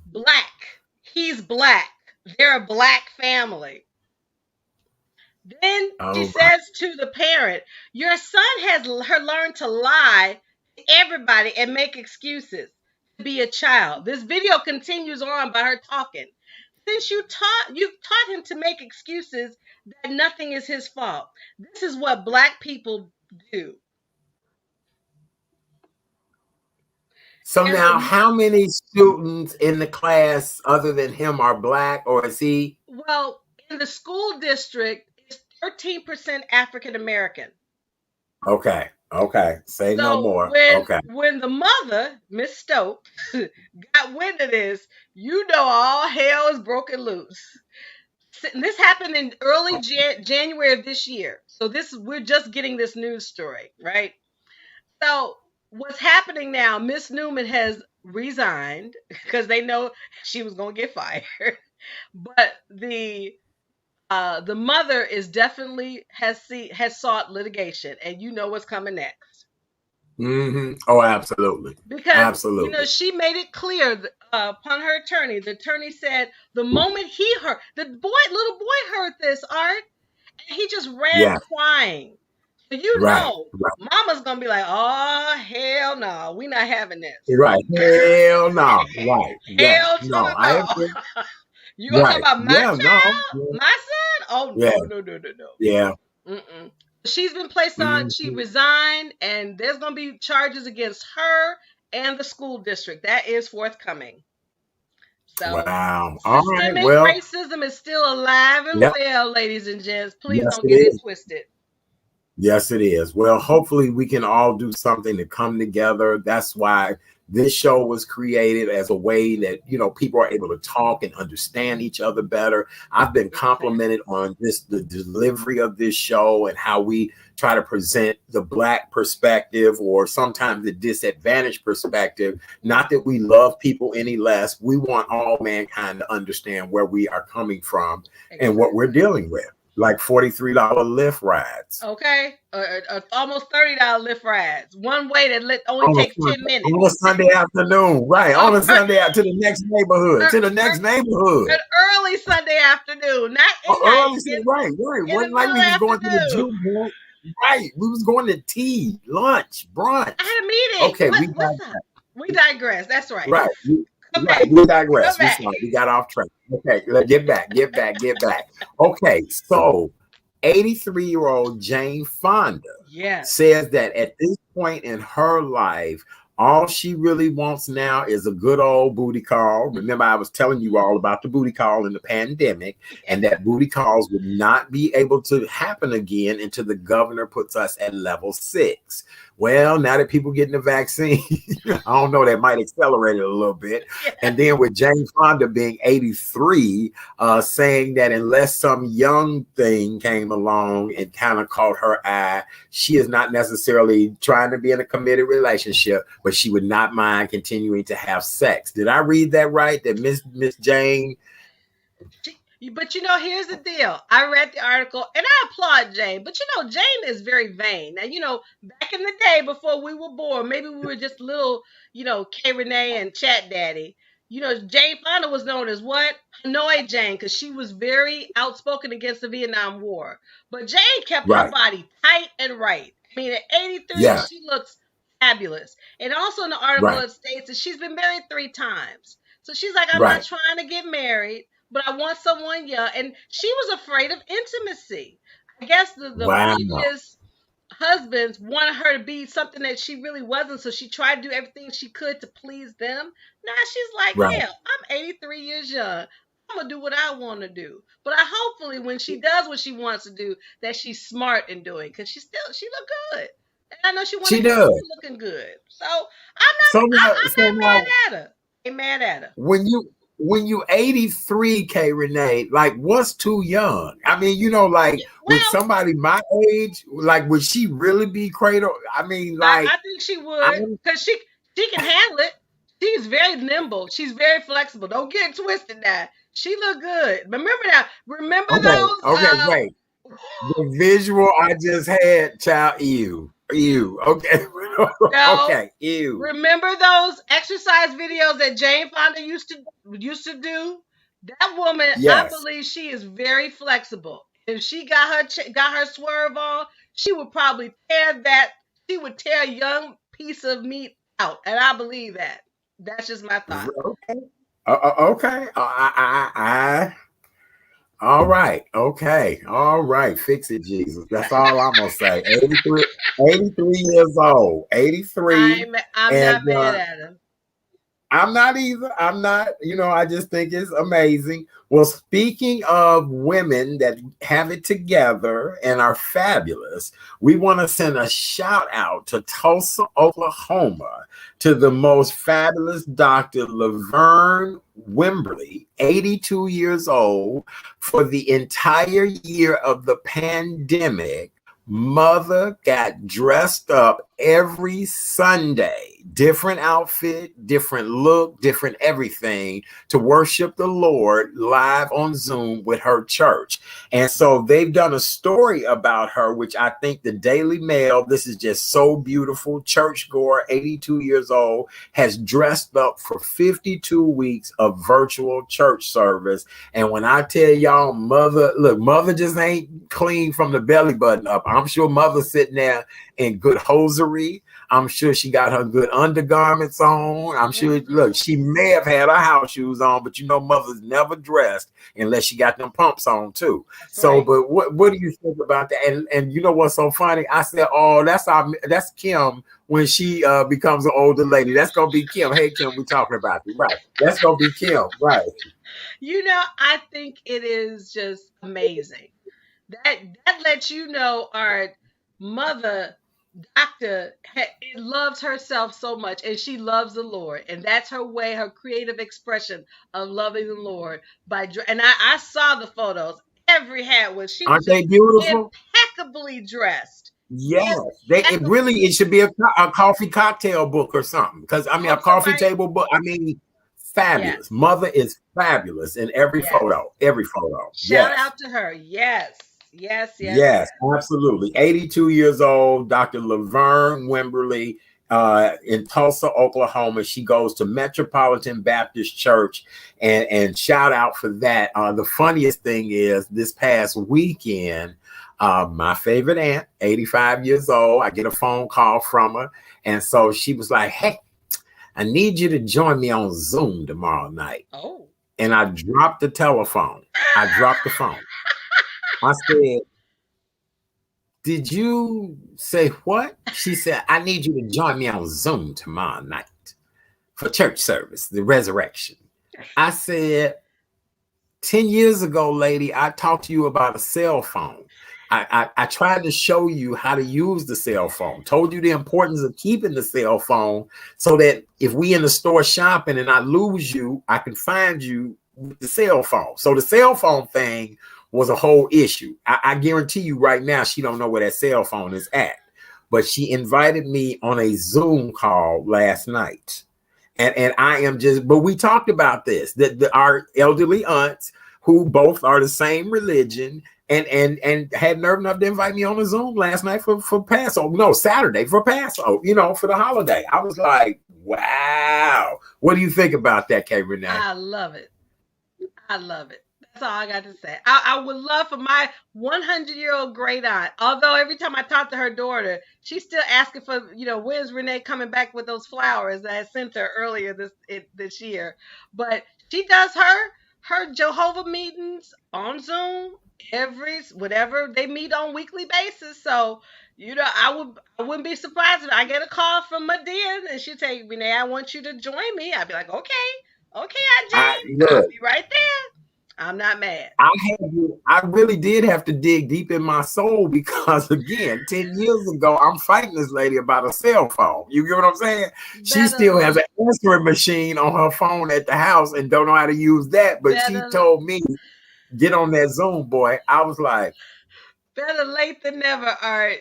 Black. He's black. They're a black family. Then she says to the parent, your son has learned to lie to everybody and make excuses to be a child. This video continues on by her talking. Since you've taught him to make excuses that nothing is his fault. This is what black people do. So now, how many students in the class other than him are black, or is he? Well, in the school district, it's 13% African American. Okay. Say so no more. When the mother, Miss Stokes, got wind of this, you know all hell is broken loose. This happened in early January of this year. So we're just getting this news story, right? So what's happening now, Miss Newman has resigned because they know she was going to get fired. But the mother is definitely has sought litigation, and you know what's coming next. Mm-hmm. Oh, absolutely. Because absolutely, she made it clear upon her attorney. The attorney said the moment he heard little boy heard this, Art, and he just ran crying. So know, Mama's gonna be like, "Oh hell no, we not having this." Right? Hell no. Right? Hell to no. I agree. You gonna talk about my child, my son? Oh no. Yeah. Mm-mm. She's been placed on. She resigned, and there's gonna be charges against her and the school district. That is forthcoming. So, wow. Systemic racism is still alive and well, ladies and gents. Please don't get it twisted. Yes, it is. Well, hopefully we can all do something to come together. That's why this show was created, as a way that, people are able to talk and understand each other better. I've been complimented on the delivery of this show and how we try to present the Black perspective, or sometimes the disadvantaged perspective. Not that we love people any less. We want all mankind to understand where we are coming from and what we're dealing with. Like $43 Lyft rides. Okay. Almost $30 Lyft rides. One way that only takes 10 minutes. On a Sunday afternoon. Right. On a Sunday out to the next neighborhood. To the next neighborhood. An early Sunday afternoon. Not early. Right. Wasn't like we was going to the juke joint. Right. We was going to tea, lunch, brunch. I had a meeting. Okay. We digress. That's right. Right. We digress. We got off track. Okay, let's get back. Okay, so 83-year-old Jane Fonda says that at this point in her life, all she really wants now is a good old booty call. Remember, I was telling you all about the booty call in the pandemic, and that booty calls would not be able to happen again until the governor puts us at level 6. Well, now that people getting the vaccine, I don't know, that might accelerate it a little bit. And then with Jane Fonda being 83, saying that unless some young thing came along and kind of caught her eye, she is not necessarily trying to be in a committed relationship, but she would not mind continuing to have sex. Did I read that right? That Miss Jane? But here's the deal. I read the article and I applaud Jane. But Jane is very vain. Now, back in the day before we were born, maybe we were just little, K Renee and Chat Daddy. Jane Fonda was known as what? Hanoi Jane, because she was very outspoken against the Vietnam War. But Jane kept her Right. body tight and right. I mean, at 83, Yeah. she looks fabulous. And also in the article, Right. it states that she's been married 3 times. So she's like, I'm Right. not trying to get married, but I want someone young. And she was afraid of intimacy. I guess the Wow. previous husbands wanted her to be something that she really wasn't. So she tried to do everything she could to please them. Now she's like, Right. hell, I'm 83 years young. I'm going to do what I want to do. But I hopefully when she does what she wants to do, that she's smart in doing, because she look good. And I know she wants to does. keep looking good. So I'm not mad at her. Ain't mad at her. When you 83, K Renee, like what's too young? I mean, like with somebody my age, like would she really be cradle? I mean, like I think she would, because she can handle it. She's very nimble. She's very flexible. Don't get it twisted now. She look good. Remember okay, those? Okay, wait. The visual I just had, child, ew. Okay. No, okay, ew. Remember those exercise videos that Jane Fonda used to do? That woman, Yes. I believe she is very flexible. If she got her swerve on, she would probably she would tear a young piece of meat out. And I believe that. That's just my thought. Okay. Okay. All right. Okay. All right. Fix it, Jesus. That's all I'm gonna say. 83 years old. 83. I'm not mad at him. I'm not either. I'm not, I just think it's amazing. Well, speaking of women that have it together and are fabulous, we want to send a shout out to Tulsa, Oklahoma, to the most fabulous Dr. Laverne Wimberly, 82 years old. For the entire year of the pandemic, Mother got dressed up every Sunday, different outfit, different look, different everything, to worship the Lord live on Zoom with her church. And so they've done a story about her, which I think the Daily Mail, this is just so beautiful. Churchgoer, 82 years old, has dressed up for 52 weeks of virtual church service. And when I tell y'all, Mother just ain't clean from the belly button up. I'm sure Mother's sitting there in good hosiery. I'm sure she got her good undergarments on. I'm sure, look, she may have had her house shoes on, but Mother's never dressed unless she got them pumps on too. That's so, right. But what do you think about that? And you know what's so funny? I said, oh, that's Kim when she becomes an older lady. That's gonna be Kim. Hey, Kim, we're talking about you, right? That's gonna be Kim, right? I think it is just amazing. That lets you know our Mother Doctor loves herself so much, and she loves the Lord, and that's her way, her creative expression of loving the Lord and I saw the photos. Every hat was she aren't they beautiful? Impeccably dressed. Yes, it should be a coffee cocktail book or something. Because a coffee table book. Fabulous. Yes. Mother is fabulous in every photo. Every photo. Shout out to her. Yes, absolutely. 82 years old, Dr. Laverne Wimberly in Tulsa, Oklahoma. She goes to Metropolitan Baptist Church, and shout out for that. The funniest thing is this past weekend, my favorite aunt, 85 years old, I get a phone call from her. And so she was like, hey, I need you to join me on Zoom tomorrow night. Oh. And I dropped the telephone. I dropped the phone. I said, did you say what? She said, I need you to join me on Zoom tomorrow night for church service, the resurrection. I said, 10 years ago, lady, I talked to you about a cell phone. I tried to show you how to use the cell phone, told you the importance of keeping the cell phone so that if we in the store shopping and I lose you, I can find you with the cell phone. So the cell phone thing was a whole issue. I guarantee you right now, she don't know where that cell phone is at, but she invited me on a Zoom call last night. And I am but we talked about this, that our elderly aunts who both are the same religion, and had nerve enough to invite me on a Zoom last night for Passover. No, Saturday for Passover, for the holiday. I was like, wow. What do you think about that, K. Renee? I love it. I love it. That's all I got to say. I would love for my 100-year-old great aunt, although every time I talk to her daughter, she's still asking for, when's Renee coming back with those flowers that I sent her earlier this year. But she does her Jehovah meetings on Zoom every whatever they meet on weekly basis. So, I wouldn't be surprised if I get a call from Medea and she'd say, Renee, I want you to join me. I'd be like, okay. Okay, Aunt I Jane, I'll look. be right there. I'm not mad. I really did have to dig deep in my soul because again, 10 years ago, I'm fighting this lady about a cell phone. You get what I'm saying? She still has Better, an answering machine on her phone at the house and don't know how to use that. But she better, told me, get on that Zoom, boy. I was like, better late than never, Art.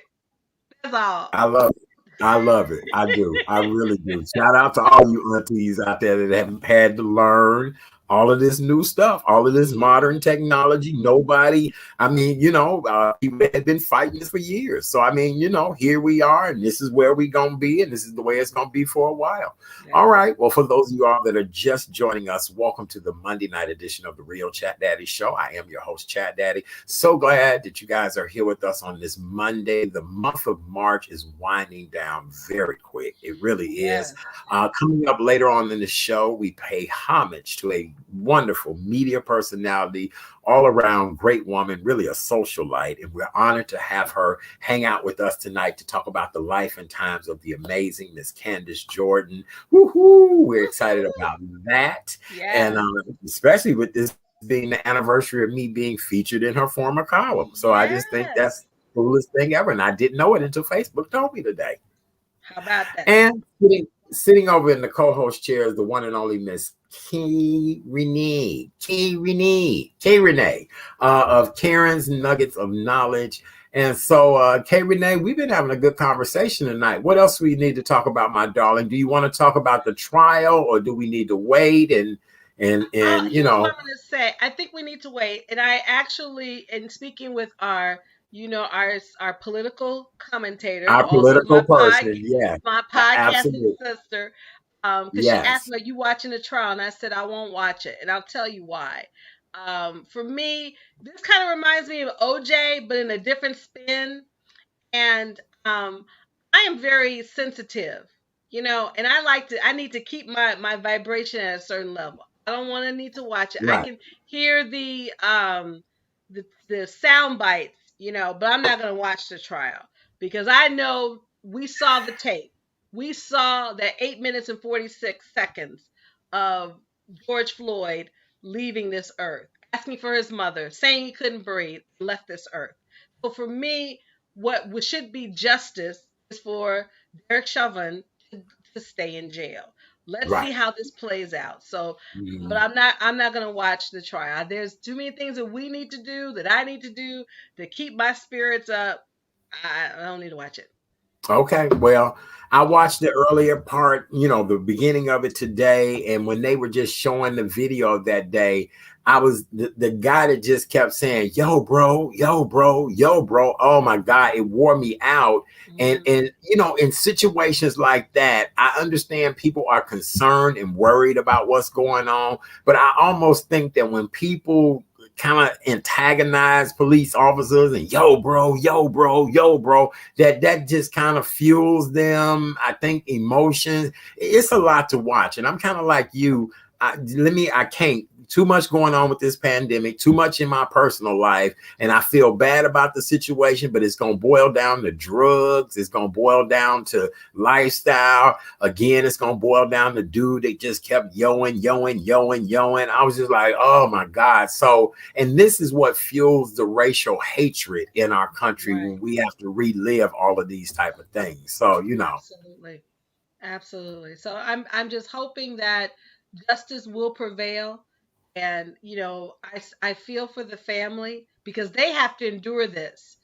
That's all. I love it. I love it. I do. I really do. Shout out to all you aunties out there that have had to learn all of this new stuff, all of this modern technology. Nobody, people had been fighting this for years. So, here we are, and this is where we're going to be, and this is the way it's going to be for a while. That's All it. right. Well, for those of you all that are just joining us, welcome to the Monday night edition of the Real Chat Daddy Show. I am your host, Chat Daddy. So glad that you guys are here with us on this Monday. The month of March is winding down very quick. It really is. Yes. Coming up later on in the show, we pay homage to a wonderful media personality, all around great woman, really a socialite. And we're honored to have her hang out with us tonight to talk about the life and times of the amazing Miss Candace Jordan. Woohoo! We're excited about that. Yes. And especially with this being the anniversary of me being featured in her former column. So I just think that's the coolest thing ever. And I didn't know it until Facebook told me today. How about that? And sitting over in the co-host chair is the one and only Miss K. Renee of Karen's Nuggets of Knowledge. And so, K. Renee, we've been having a good conversation tonight. What else we need to talk about, my darling? Do you want to talk about the trial, or do we need to wait and Here's what I'm going to say. I think we need to wait. And I actually, in speaking with our political commentator, our also political person, yeah, my podcasting absolutely, sister, because she asked me, "Are you watching the trial?" And I said, "I won't watch it," and I'll tell you why. For me, this kind of reminds me of OJ, but in a different spin. And I am very sensitive, and I need to keep my vibration at a certain level. I don't want to need to watch it. I right, can hear the sound bites, but I'm not going to watch the trial because I know we saw the tape. We saw that 8 minutes and 46 seconds of George Floyd leaving this earth, asking for his mother, saying he couldn't breathe, left this earth. So for me, what should be justice is for Derek Chauvin to stay in jail. Let's see right. how this plays out. So, but Mhm. I'm not going to watch the trial. There's too many things that we need to do, that I need to do to keep my spirits up. I don't need to watch it. Okay, well, I watched the earlier part, the beginning of it today, and when they were just showing the video of that day, I was the guy that just kept saying, "Yo, bro, yo, bro, yo, bro." Oh my God, it wore me out. And in situations like that, I understand people are concerned and worried about what's going on, but I almost think that when people kind of antagonize police officers and yo bro, yo bro, yo bro, that just kind of fuels them. I think emotions. It's a lot to watch, and I'm kind of like you. I can't. Too much going on with this pandemic, too much in my personal life, and I feel bad about the situation, but it's going to boil down to drugs. It's going to boil down to lifestyle. Again, it's going to boil down to dude that just kept yoing. I was just like, oh my God. So, and this is what fuels the racial hatred in our country when we have to relive all of these type of things. So, Absolutely. So I'm just hoping that justice will prevail. And I feel for the family because they have to endure this,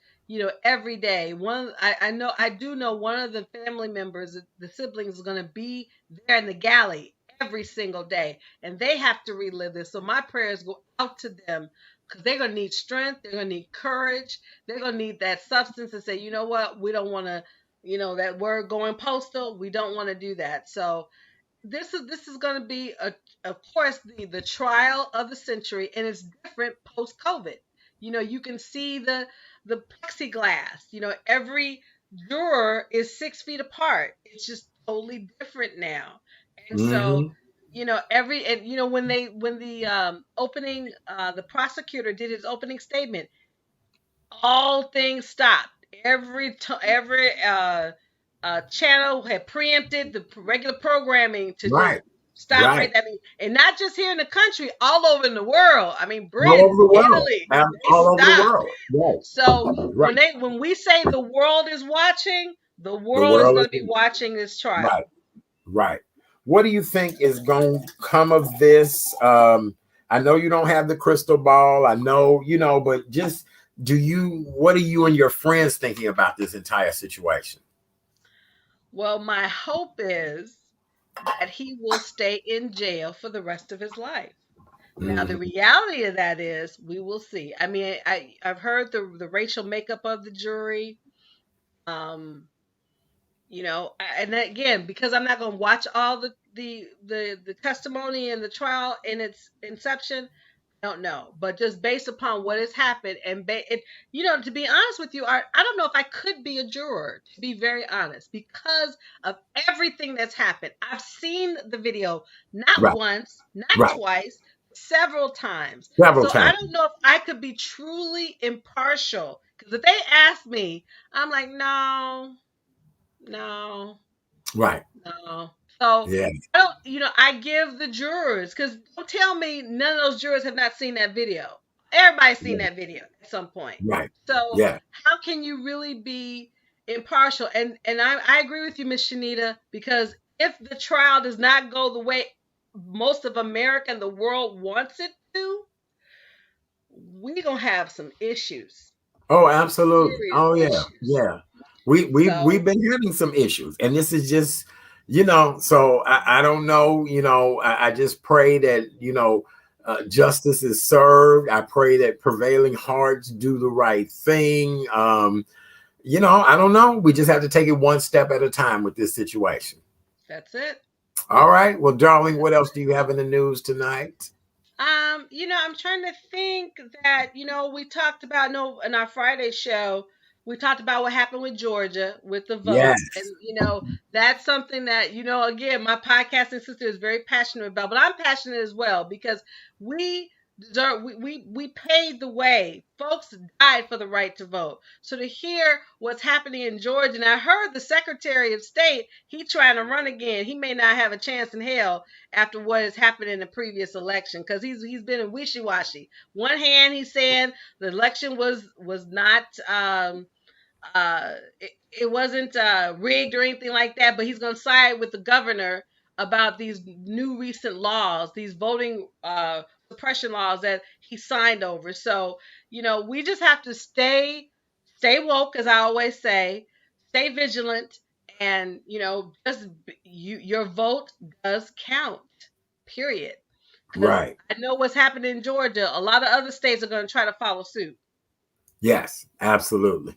every day. I know, I do know one of the family members, the siblings, is going to be there in the galley every single day, and they have to relive this. So my prayers go out to them because they're going to need strength. They're going to need courage. They're going to need that substance to say, you know what, we don't want to, that word going postal. We don't want to do that. So this is going to be of course the trial of the century, and it's different post COVID. You can see the plexiglass. Every juror is 6 feet apart. It's just totally different now. And so Mm-hmm. when the opening the prosecutor did his opening statement, all things stopped. Every channel had preempted the regular programming to just Right. stop Right. right. And not just here in the country, all over in the world. I mean, All over Britain, the world. Italy, they All over the stopped. world. Right. So Right. when we say the world is watching, the The world is world going is to be watching this trial. right. Right. What do you think is going to come of this? I know you don't have the crystal ball. I know, but just what are you and your friends thinking about this entire situation? Well, my hope is that he will stay in jail for the rest of his life. Now, the Mhm. reality of that is we will see. I mean, I've heard the racial makeup of the jury. Um, and again, because I'm not going to watch all the testimony and the trial in its inception, I don't know. But just based upon what has happened, and to be honest with you, Art, I don't know if I could be a juror. To be very honest, because of everything that's happened, I've seen the video not Right. once, not Right. twice, several times. Several So I times. don't know if I could be truly impartial. Because if they ask me, I'm like, no, no, Right. no. So Yeah. I don't, I give the jurors, because don't tell me none of those jurors have not seen that video. Everybody's seen Yeah. that video at some point. Right. So Yeah. how can you really be impartial? And I agree with you, Miss Shanita, because if the trial does not go the way most of America and the world wants it to, we're gonna have some issues. Oh, absolutely. Serious Oh, yeah. issues. Yeah. We've So been having some issues, and this is just, so I don't know, I just pray that, justice is served. I pray that prevailing hearts do the right thing. I don't know. We just have to take it one step at a time with this situation. that's it. All right. Well, darling, what else do you have in the news tonight? I'm trying to think that, we talked about, no, in our Friday show, we talked about what happened with Georgia with the vote. And, Yes. that's something that, again, my podcasting sister is very passionate about, but I'm passionate as well because we deserve, we paved the way. Folks died for the right to vote. So to hear what's happening in Georgia, and I heard the Secretary of State, he trying to run again. He may not have a chance in hell after what has happened in the previous election because he's been in wishy-washy. One hand he's saying the election was not it wasn't rigged or anything like that, but he's going to side with the governor about these new recent laws, these voting suppression laws that he signed over. So we just have to stay woke, as I always say, stay vigilant, and just your vote does count. Period. Because Right. I know what's happening in Georgia. A lot of other states are going to try to follow suit. Yes, absolutely.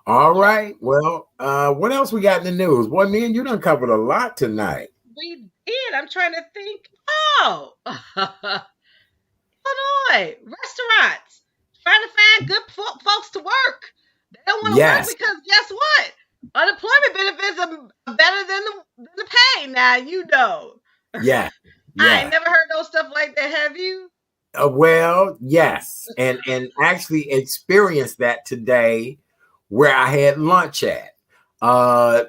All Yeah, right. Well, what else we got in the news? Boy, me and you done covered a lot tonight. we did. I'm trying to think. Oh, Illinois restaurants trying to find good folks to work. They don't want to work Yes. because guess what? Unemployment benefits are better than the pay. Now Yeah. I ain't Yeah. never heard no stuff like that. Have you? Well, yes, and actually experienced that today, where I had lunch at.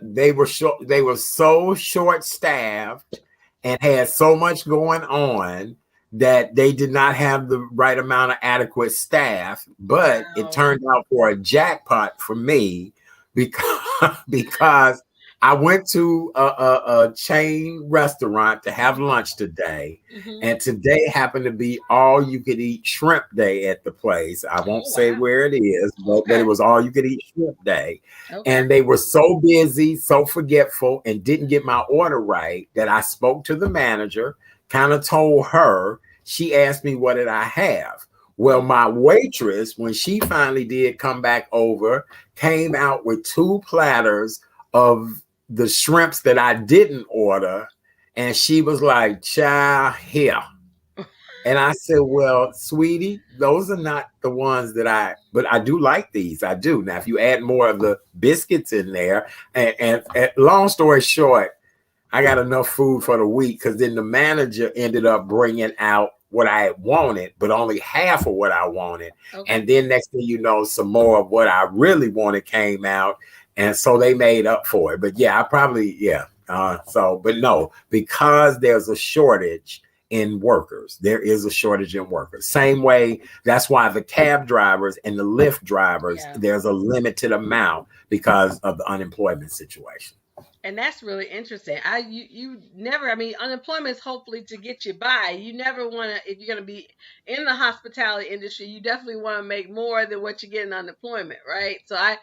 They were they were so short staffed and had so much going on that they did not have the right amount of adequate staff. But it Wow. turned out for a jackpot for me because because I went to a chain restaurant to have lunch today, Hmm. and today happened to be all you could eat shrimp day at the place. I won't Oh say wow. where it is, but it Okay. was all you could eat shrimp day. Okay. And they were so busy, so forgetful, and didn't get my order right that I spoke to the manager, kind of told her. She asked me, what did I have? Well, Hmm. my waitress, when she finally did come back over, came out with two platters of the shrimps that I didn't order. And she was like, child, here. And I said, well, sweetie, those are not the ones that but I do like these. I do. Now, if you add more of the biscuits in there, and long story short, I got enough food for the week because then the manager ended up bringing out what I wanted, but only half of what I wanted. Okay. And then next thing you know, some more of what I really wanted came out. And so they made up for it. But yeah, I probably, yeah. But no, because there's a shortage in workers, there is a shortage in workers. Same way, that's why the cab drivers and the Lyft drivers, Yeah. there's a limited amount because of the unemployment situation. And that's really interesting. You never, I mean, unemployment is hopefully to get you by. You never want to, if you're going to be in the hospitality industry, you definitely want to make more than what you get in unemployment, right? So I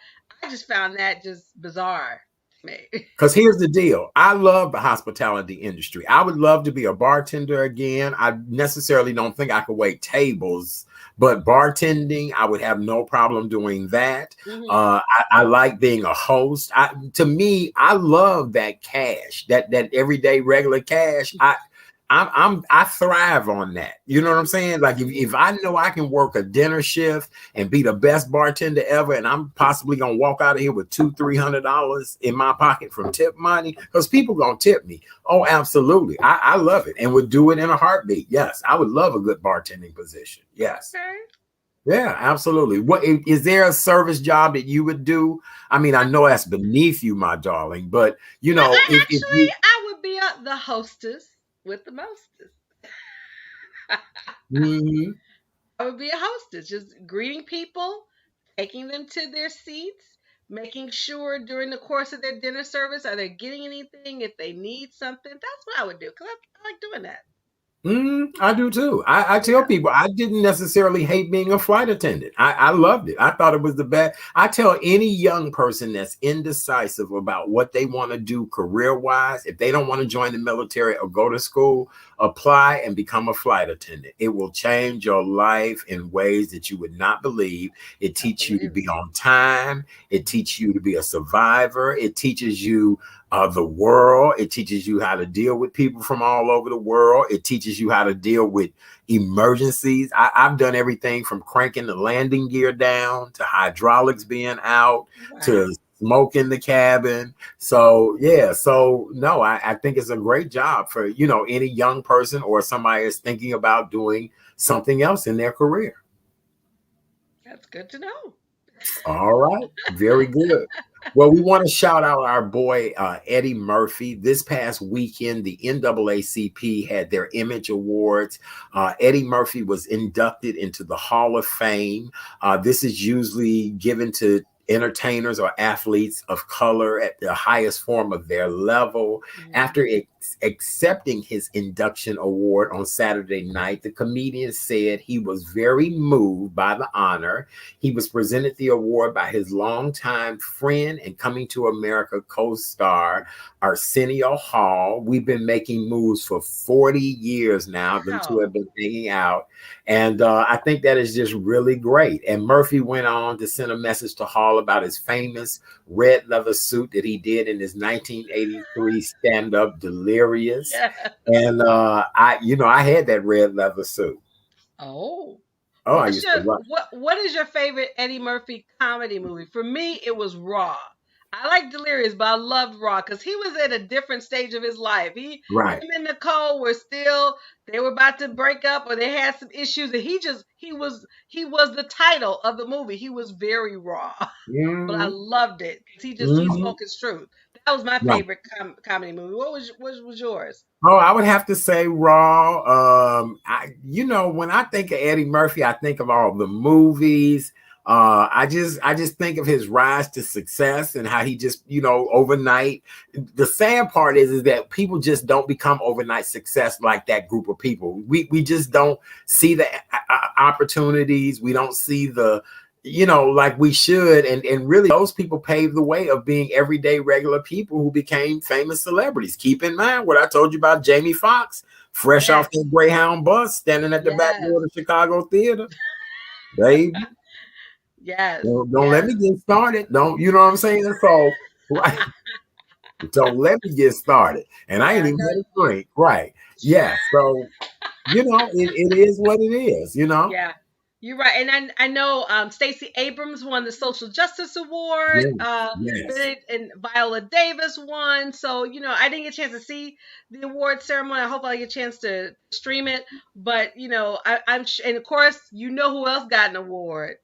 just found that just bizarre to me. Because here's the deal. I love the hospitality industry. I would love to be a bartender again. I necessarily don't think I could wait tables, but bartending, I would have no problem doing that. Hmm. I like being a host. To me, I love that cash, that everyday regular cash. I thrive on that. You know what I'm saying? Like if I know I can work a dinner shift and be the best bartender ever, and I'm possibly gonna walk out of here with $200-300 in my pocket from tip money, because people gonna tip me. Oh, absolutely. I love it and would do it in a heartbeat. Yes, I would love a good bartending position. Yes. Okay. Yeah, absolutely. What is there a service job that you would do? I mean, I know that's beneath you, my darling, but Well, if you I would be the hostess with the mostest. mhm. I would be a hostess, just greeting people, taking them to their seats, making sure during the course of their dinner service are they getting anything, if they need something. That's what I would do because I like doing that. I do too. I tell Yeah. people I didn't necessarily hate being a flight attendant. I loved it. I thought it was the best. I tell any young person that's indecisive about what they want to do career wise, if they don't want to join the military or go to school, apply and become a flight attendant. It will change your life in ways that you would not believe. It I teaches you to believe be on time. It teaches you to be a survivor. It teaches you the world. It teaches you how to deal with people from all over the world. It teaches you how to deal with emergencies. I've done everything from cranking the landing gear down to hydraulics being out Wow. to smoke in the cabin. So yeah, so no, I think it's a great job for any young person or somebody is thinking about doing something else in their career. That's good to know. All right. Very good. Well, we want to shout out our boy Eddie Murphy. This past weekend, the NAACP had their Image Awards. Eddie Murphy was inducted into the Hall of Fame. This is usually given to entertainers or athletes of color at the highest form of their level. Mhm. After accepting his induction award on Saturday night, the comedian said he was very moved by the honor. He was presented the award by his longtime friend and Coming to America co-star Arsenio Hall. We've been making moves for 40 years now. Them two Wow. have been hanging out. And I think that is just really great. And Murphy went on to send a message to Hall about his famous red leather suit that he did in his 1983 stand-up Delirious. Yeah. And I had that red leather suit. Oh. Oh, I used to love What is your favorite Eddie Murphy comedy movie? For me, it was Raw. I like Delirious, but I loved Raw because he was at a different stage of his life. right. Him and Nicole were still, they were about to break up or they had some issues, and he was the title of the movie. He was very raw, but I Mhm. loved it because he Mhm. spoke his truth. That was my Right. favorite comedy movie. What was yours? Oh, I would have to say Raw. When I think of Eddie Murphy, I think of all the movies. I just think of his rise to success and how he just, overnight. The sad part is that people just don't become overnight success like that group of people. We just don't see the opportunities. We don't see the, like we should. And really those people paved the way of being everyday regular people who became famous celebrities. Keep in mind what I told you about Jamie Foxx, fresh off the Greyhound bus, standing at the back door of the Chicago theater. Baby. Yes. Don't let me get started. Don't, you know what I'm saying? So, right. Don't let me get started. And I ain't even had a drink. Right. Yeah. So, it is what it is, Yeah. You're right. And I know Stacey Abrams won the Social Justice Award. Yes. And Viola Davis won. So, I didn't get a chance to see the award ceremony. I hope I get a chance to stream it. But, I'm and of course, who else got an award?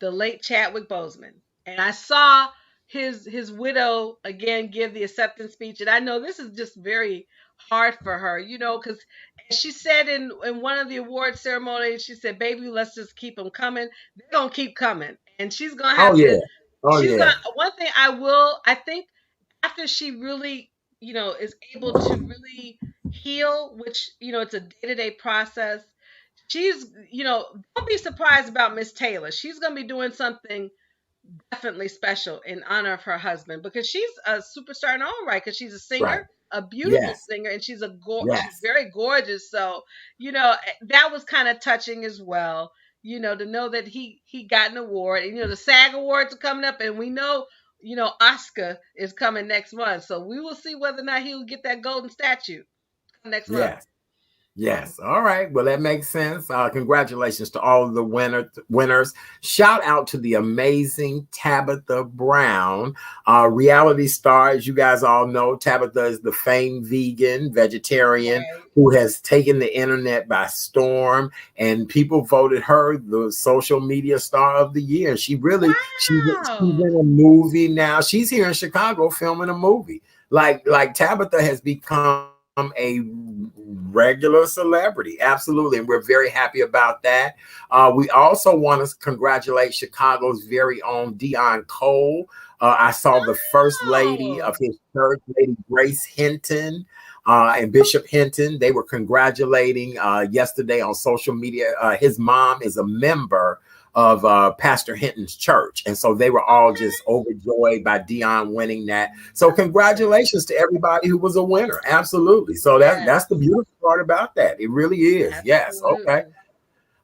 The late Chadwick Boseman. And I saw his widow again give the acceptance speech. And I know this is just very hard for her, because she said in one of the award ceremonies, she said, "Baby, let's just keep them coming. They're gonna keep coming." And she's gonna have to. She's gonna. One thing I think after she really, is able to really heal, which it's a day-to-day process. She's, don't be surprised about Miss Taylor. She's gonna be doing something definitely special in honor of her husband because she's a superstar in her own right. Because she's a singer, a beautiful singer, and she's she's very gorgeous. So that was kind of touching as well. To know that he got an award, and the SAG Awards are coming up, and we know Oscar is coming next month. So we will see whether or not he'll get that golden statue next month. Yes. All right. Well, that makes sense. Congratulations to all of the winners. Shout out to the amazing Tabitha Brown, reality star. As you guys all know, Tabitha is the famed vegetarian who has taken the internet by storm, and people voted her the social media star of the year. She really, she's in a movie now. She's here in Chicago filming a movie. Like Tabitha has become a regular celebrity. Absolutely. And we're very happy about that. We also want to congratulate Chicago's very own Dion Cole. I saw the first lady of his church, Lady Grace Hinton, and Bishop Hinton. They were congratulating yesterday on social media. His mom is a member of Pastor Hinton's church. And so they were all just overjoyed by Dion winning that. So congratulations to everybody who was a winner. Absolutely. So that's the beautiful part about that. It really is. Absolutely. Yes. Okay.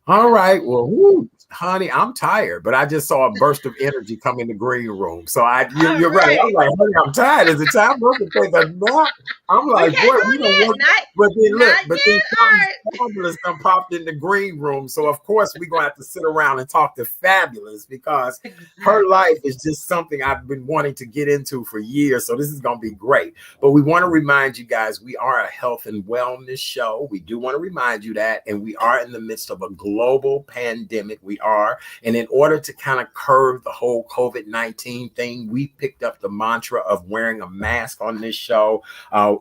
All right. Well, honey, I'm tired, but I just saw a burst of energy come in the green room. So you're right. I'm like, honey, I'm tired. Is it time for us to take a nap? I'm like, boy, we don't want. But then something fabulous done popped in the green room. So of course we're gonna have to sit around and talk to Fabulous because her life is just something I've been wanting to get into for years. So this is gonna be great. But we want to remind you guys, we are a health and wellness show. We do want to remind you that, and we are in the midst of a global pandemic. We are, and in order to kind of curb the whole COVID-19 thing, we picked up the mantra of wearing a mask on this show.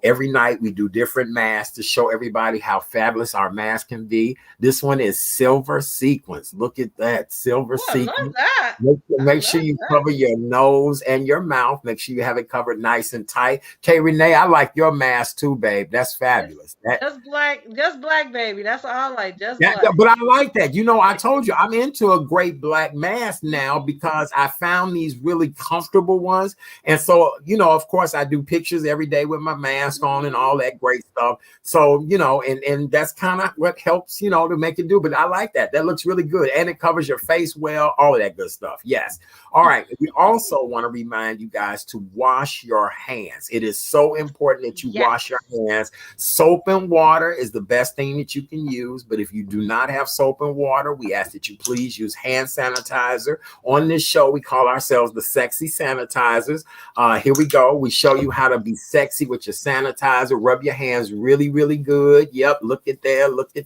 Every night we do different masks to show everybody how fabulous our mask can be. This one is silver sequins. Look at that, silver sequins. Make sure you cover your nose and your mouth. Make sure you have it covered nice and tight. Kay Renee, I like your mask too, babe. That's fabulous. Just black, baby. That's all I like. Just black. But I like that. I told you I'm into a great black mask now because I found these really comfortable ones. And so, of course, I do pictures every day with my mask on and all that great stuff. So, and that's kind of what helps, to make it do. But I like that. That looks really good. And it covers your face well, all of that good stuff. Yes. All right. We also want to remind you guys to wash your hands. It is so important that you wash your hands. Soap and water is the best thing that you can use. But if you do not have soap and water, we ask that you please use hand sanitizer. On this show, we call ourselves the Sexy Sanitizers. Here we go. We show you how to be sexy with your sanitizer. Rub your hands really, really good. Yep. Look at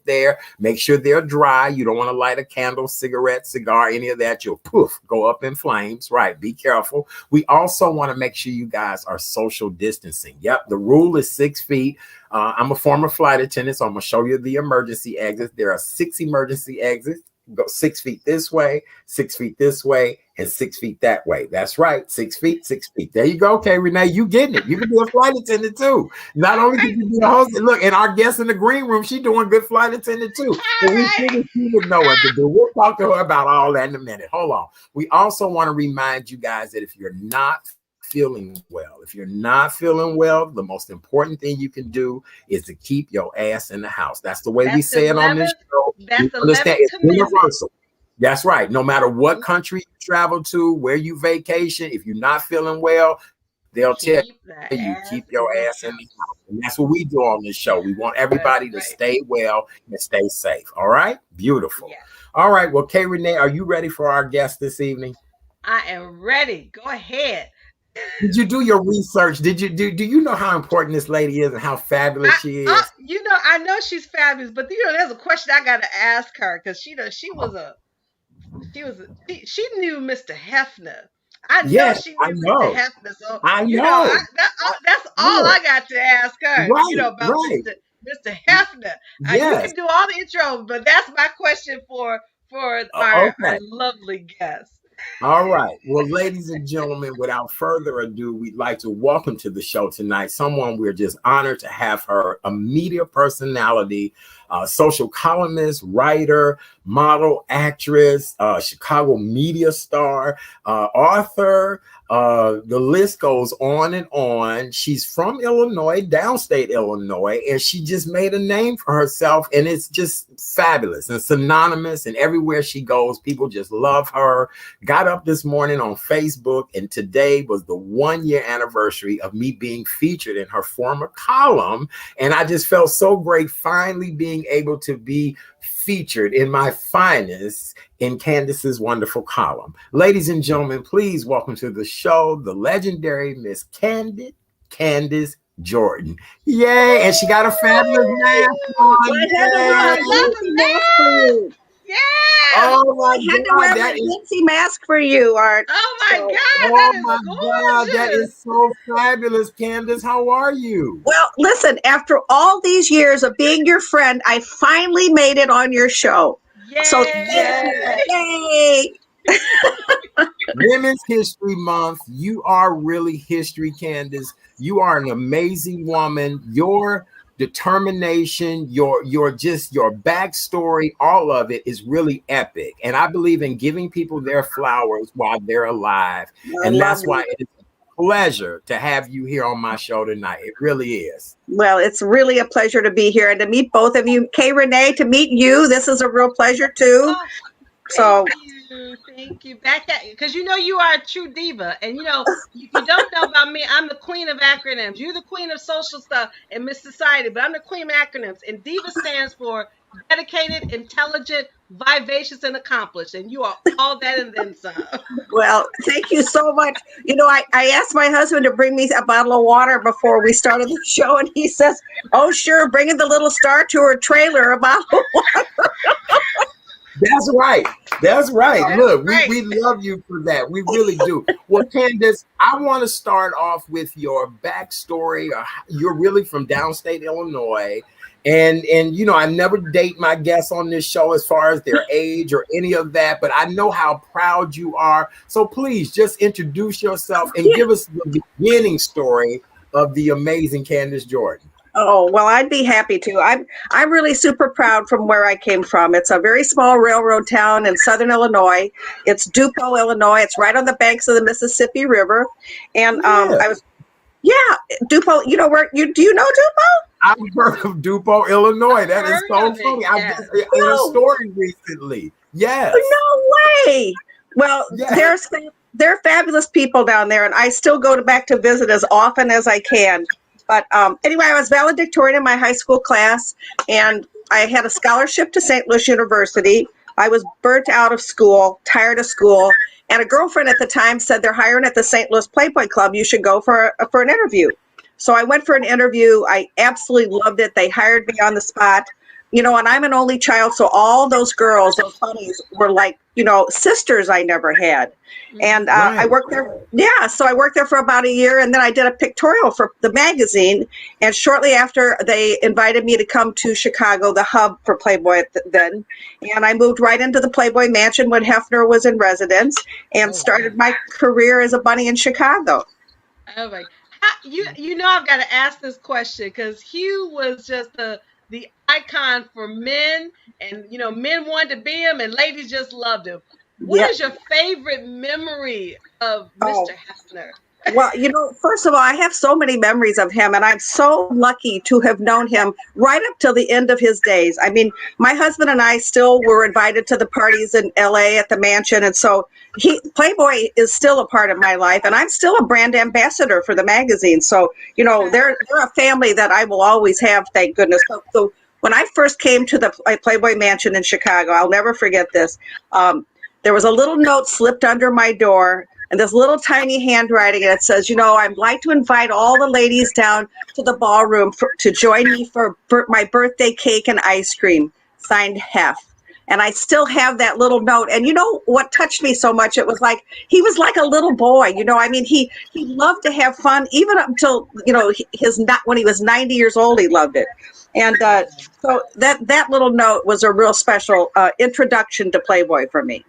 there. Make sure they're dry. You don't want to light a candle, cigarette, cigar, any of that. You'll go up in flames. Right. Be careful. We also want to make sure you guys are social distancing. Yep. The rule is 6 feet. I'm a former flight attendant, so I'm going to show you the emergency exits. There are 6 emergency exits. go 6 feet this way, 6 feet this way, and 6 feet that way. That's right. 6 feet, 6 feet. There you go. Okay, Renee, you getting it. You can be a flight attendant too. Not only can you be a host, look, and our guest in the green room, she doing good flight attendant too. So we figured she would know what to do. We'll talk to her about all that in a minute. Hold on. We also want to remind you guys that if you're not feeling well, the most important thing you can do is to keep your ass in the house. That's the way we say it on this show. That's the understand it's universal. That's right. No matter what country you travel to, where you vacation, if you're not feeling well, they'll tell you keep your ass in the house. And that's what we do on this show. We want everybody to stay well and stay safe. All right? Beautiful. Yeah. All right. Well, Kay Renee, are you ready for our guest this evening? I am ready. Go ahead. Did you do your research? Did you do you know how important this lady is and how fabulous she is? I know she's fabulous, but there's a question I got to ask her because she knew Mr. Hefner. I know she knew Mr. Hefner. So I know. That's all I got to ask her. Right, about Mr. Hefner. You can do all the intros, but that's my question for our lovely guest. All right. Well, ladies and gentlemen, without further ado, we'd like to welcome to the show tonight someone we're just honored to have her, a media personality, social columnist, writer, model, actress, Chicago media star, author. The list goes on and on. She's from Illinois, downstate Illinois, and she just made a name for herself, and it's just fabulous and synonymous. And everywhere she goes, people just love her. Got up this morning on Facebook, and today was the 1 year anniversary of me being featured in her former column. And I just felt so great finally being able to be featured in my finest in Candace's wonderful column. Ladies and gentlemen, please welcome to the show the legendary Miss Candace Jordan. Yay! And she got a fabulous mask on. Yeah. Oh my God! I had to wear my fancy mask for you, Art. Oh my God! God, that is so fabulous, Candace. How are you? Well, listen. After all these years of being your friend, I finally made it on your show. Yay! So yay! Women's History Month. You are really history, Candace. You are an amazing woman. Your determination, your backstory, all of it is really epic. And I believe in giving people their flowers while they're alive. And that's why it is a pleasure to have you here on my show tonight. It really is. Well, it's really a pleasure to be here and to meet both of you. Kay Renee, to meet you, this is a real pleasure too. Thank you. Back at you, because you are a true diva, and if you don't know about me, I'm the queen of acronyms. You're the queen of social stuff and Miss Society, but I'm the queen of acronyms. And diva stands for dedicated, intelligent, vivacious, and accomplished. And you are all that and then some. Well, thank you so much. I asked my husband to bring me a bottle of water before we started the show, and he says, "Oh, sure, bring in the little Star Tour trailer, a bottle of water." That's right. That's right. Look, we love you for that. We really do. Well, Candace, I want to start off with your backstory. You're really from downstate Illinois. And I never date my guests on this show as far as their age or any of that, but I know how proud you are. So please just introduce yourself and give us the beginning story of the amazing Candace Jordan. Oh, well, I'd be happy to. I'm really super proud from where I came from. It's a very small railroad town in southern Illinois. It's DuPont, Illinois. It's right on the banks of the Mississippi River. And DuPont, do you know DuPont? I've heard of DuPont, Illinois. That is so funny. I've been in a story recently. Yes. No way. Well, they're fabulous people down there, and I still go back to visit as often as I can. But anyway, I was valedictorian in my high school class, and I had a scholarship to St. Louis University. I was burnt out of school, tired of school, and a girlfriend at the time said they're hiring at the St. Louis Playboy Club. You should go for an interview. So I went for an interview. I absolutely loved it. They hired me on the spot. you know, and I'm an only child, so all those girls, those bunnies, were like, you know, sisters I never had. And I worked there. Yeah, so I worked there for about a year, and then I did a pictorial for the magazine. And shortly after, they invited me to come to Chicago, the hub for Playboy then. And I moved right into the Playboy Mansion when Hefner was in residence, and started my career as a bunny in Chicago. Oh my! You know I've got to ask this question because Hugh was just the icon for men, and you know men wanted to be him, and ladies just loved him. What is your favorite memory of Mr. Hefner? Well, you know, first of all, I have so many memories of him, and I'm so lucky to have known him right up till the end of his days. I mean, my husband and I still were invited to the parties in LA at the mansion, and so Playboy is still a part of my life, and I'm still a brand ambassador for the magazine. So, you know, they're a family that I will always have, thank goodness. So when I first came to the Playboy Mansion in Chicago, I'll never forget this. There was a little note slipped under my door, and this little tiny handwriting, and it says, you know, I'd like to invite all the ladies down to the ballroom to join me for my birthday cake and ice cream, signed Hef. And I still have that little note. And you know what touched me so much? It was like, he was like a little boy, you know, I mean, he loved to have fun, even up until, you know, when he was 90 years old, he loved it. And so that little note was a real special introduction to Playboy for me.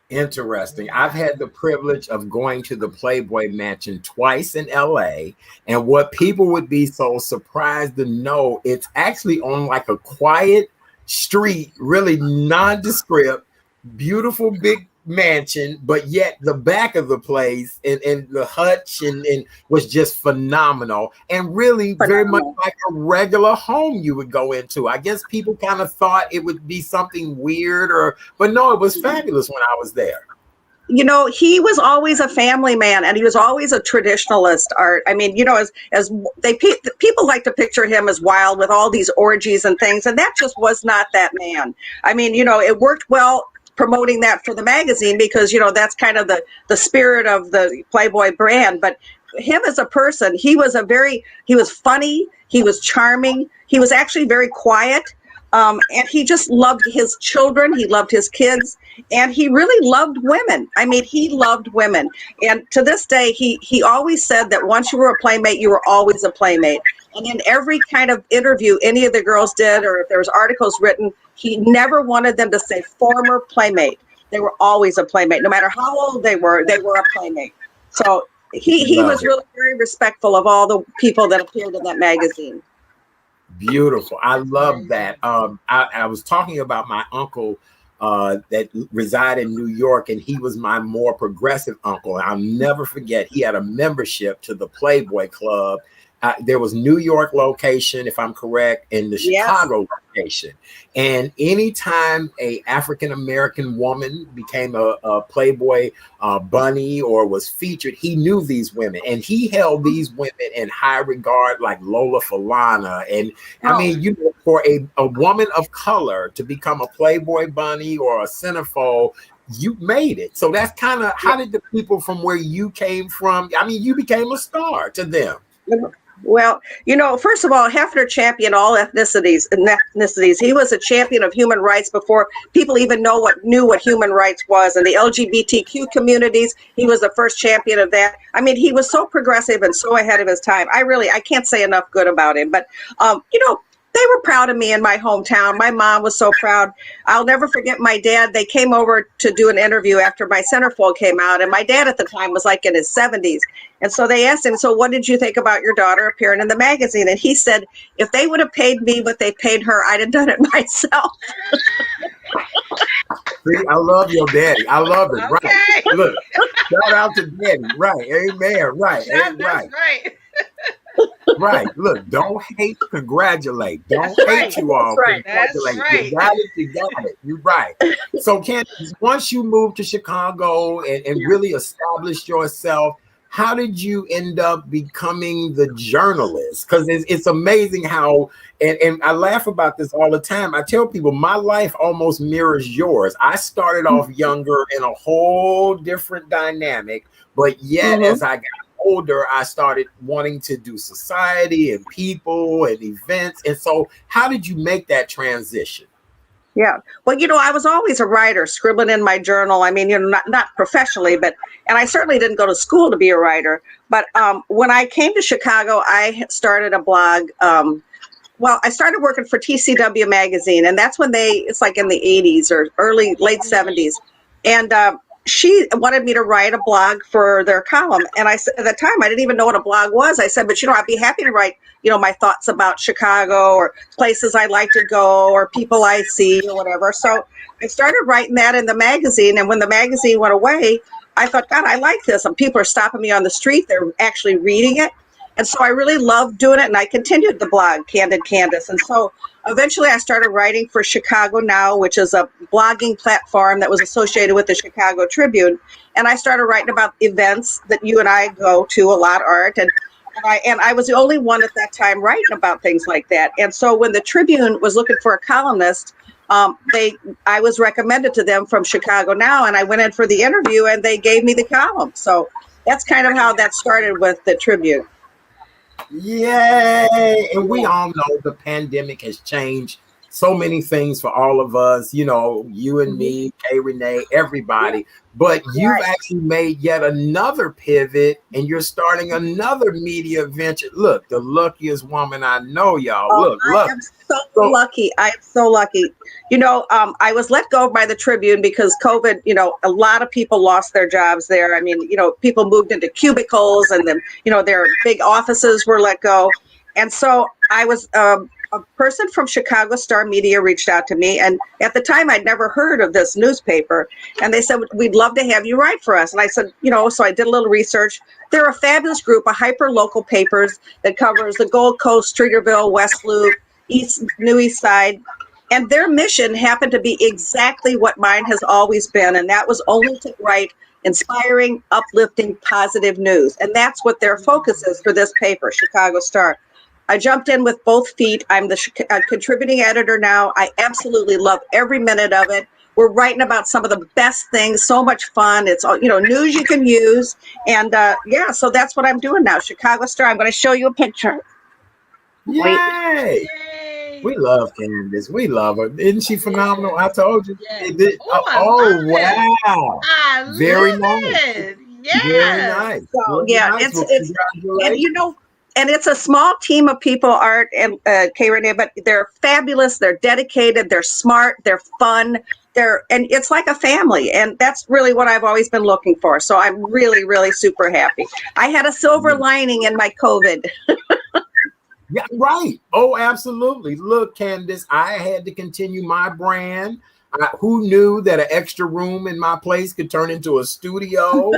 Interesting. I've had the privilege of going to the Playboy Mansion twice in LA, and what people would be so surprised to know, it's actually on like a quiet street, really nondescript, beautiful big mansion, but yet the back of the place and the hutch and was just phenomenal, and really very much like a regular home you would go into. I guess people kind of thought it would be something weird, but no, it was fabulous when I was there. You know, he was always a family man, and he was always a traditionalist. Art. I mean, you know, as people like to picture him as wild with all these orgies and things, and that just was not that man. I mean, you know, it worked well promoting that for the magazine because, you know, that's kind of the spirit of the Playboy brand. But him as a person, he was funny, he was charming, he was actually very quiet. And he just loved his children. He loved his kids, and he really loved women. I mean, he loved women. And to this day, he always said that once you were a playmate, you were always a playmate. And in every kind of interview any of the girls did, or if there was articles written, he never wanted them to say former playmate. They were always a playmate. No matter how old they were a playmate. So he was really very respectful of all the people that appeared in that magazine. Beautiful. I love that. I was talking about my uncle that resided in New York, and he was my more progressive uncle. I'll never forget, he had a membership to the Playboy Club. There was New York location, if I'm correct, and the Chicago location. And anytime a African-American woman became a Playboy bunny or was featured, he knew these women, and he held these women in high regard, like Lola Falana. And I mean, you know, for a woman of color to become a Playboy bunny or a centerfold, you made it. So that's kind of, how did the people from where you came from, I mean, you became a star to them. Well, you know, first of all, Hefner championed all ethnicities. He was a champion of human rights before people even knew what human rights was. And the LGBTQ communities, he was the first champion of that. I mean, he was so progressive and so ahead of his time. I can't say enough good about him. But, you know, they were proud of me in my hometown. My mom was so proud. I'll never forget my dad. They came over to do an interview after my centerfold came out. And my dad at the time was like in his 70s. And so they asked him, so what did you think about your daughter appearing in the magazine? And he said, if they would have paid me what they paid her, I'd have done it myself. See, I love your daddy. I love it. Okay. Right. Look, shout out to daddy. Right. Amen. Right. That's right. Right. Look, don't hate, congratulate. Don't hate you all. Right. Congratulate. That's right. You got it. You got it. You're right. So, Candace, once you moved to Chicago and really established yourself, how did you end up becoming the journalist? Because it's amazing how, and I laugh about this all the time. I tell people my life almost mirrors yours. I started off younger in a whole different dynamic, but yet as I got older, I started wanting to do society and people and events. And so, how did you make that transition? Yeah. Well, I was always a writer, scribbling in my journal. I mean, not professionally, and I certainly didn't go to school to be a writer. But when I came to Chicago, I started a blog. Well, I started working for TCW magazine, and that's when it's like in the 80s or late 70s. And she wanted me to write a blog for their column. And I said, at the time, I didn't even know what a blog was. I said, but I'd be happy to write, my thoughts about Chicago or places I like to go or people I see or whatever. So I started writing that in the magazine. And when the magazine went away, I thought, God, I like this. And people are stopping me on the street. They're actually reading it. And so I really loved doing it. And I continued the blog, Candid Candace. And so eventually I started writing for Chicago Now, which is a blogging platform that was associated with the Chicago Tribune. And I started writing about events that you and I go to a lot, Art. And I was the only one at that time writing about things like that. And so when the Tribune was looking for a columnist, I was recommended to them from Chicago Now, and I went in for the interview and they gave me the column. So that's kind of how that started with the Tribune. Yay! And we all know the pandemic has changed so many things for all of us, you and me, Kay Renee, everybody. But you've actually made yet another pivot and you're starting another media venture. Look, the luckiest woman I know, y'all. Look. I am so lucky. I am so lucky. I was let go by the Tribune because COVID, a lot of people lost their jobs there. I mean, people moved into cubicles and then, their big offices were let go. And so I was, a person from Chicago Star Media reached out to me. And at the time, I'd never heard of this newspaper. And they said, we'd love to have you write for us. And I said, so I did a little research. They're a fabulous group of hyper-local papers that covers the Gold Coast, Streeterville, West Loop, New East Side. And their mission happened to be exactly what mine has always been. And that was only to write inspiring, uplifting, positive news. And that's what their focus is for this paper, Chicago Star. I jumped in with both feet. I'm the contributing editor now. I absolutely love every minute of it. We're writing about some of the best things, so much fun. It's all, news you can use. And so that's what I'm doing now. Chicago Star. I'm going to show you a picture. Yay! We love Candace. We love her. Isn't she phenomenal? I told you. Yes. Wow. Very nice. Yes. Very nice. So, it's and it's a small team of people, Art and Kay Renee, but they're fabulous. They're dedicated. They're smart. They're fun. And it's like a family. And that's really what I've always been looking for. So I'm really, really super happy. I had a silver lining in my COVID. Yeah, right. Oh, absolutely. Look, Candace, I had to continue my brand. Who knew that an extra room in my place could turn into a studio?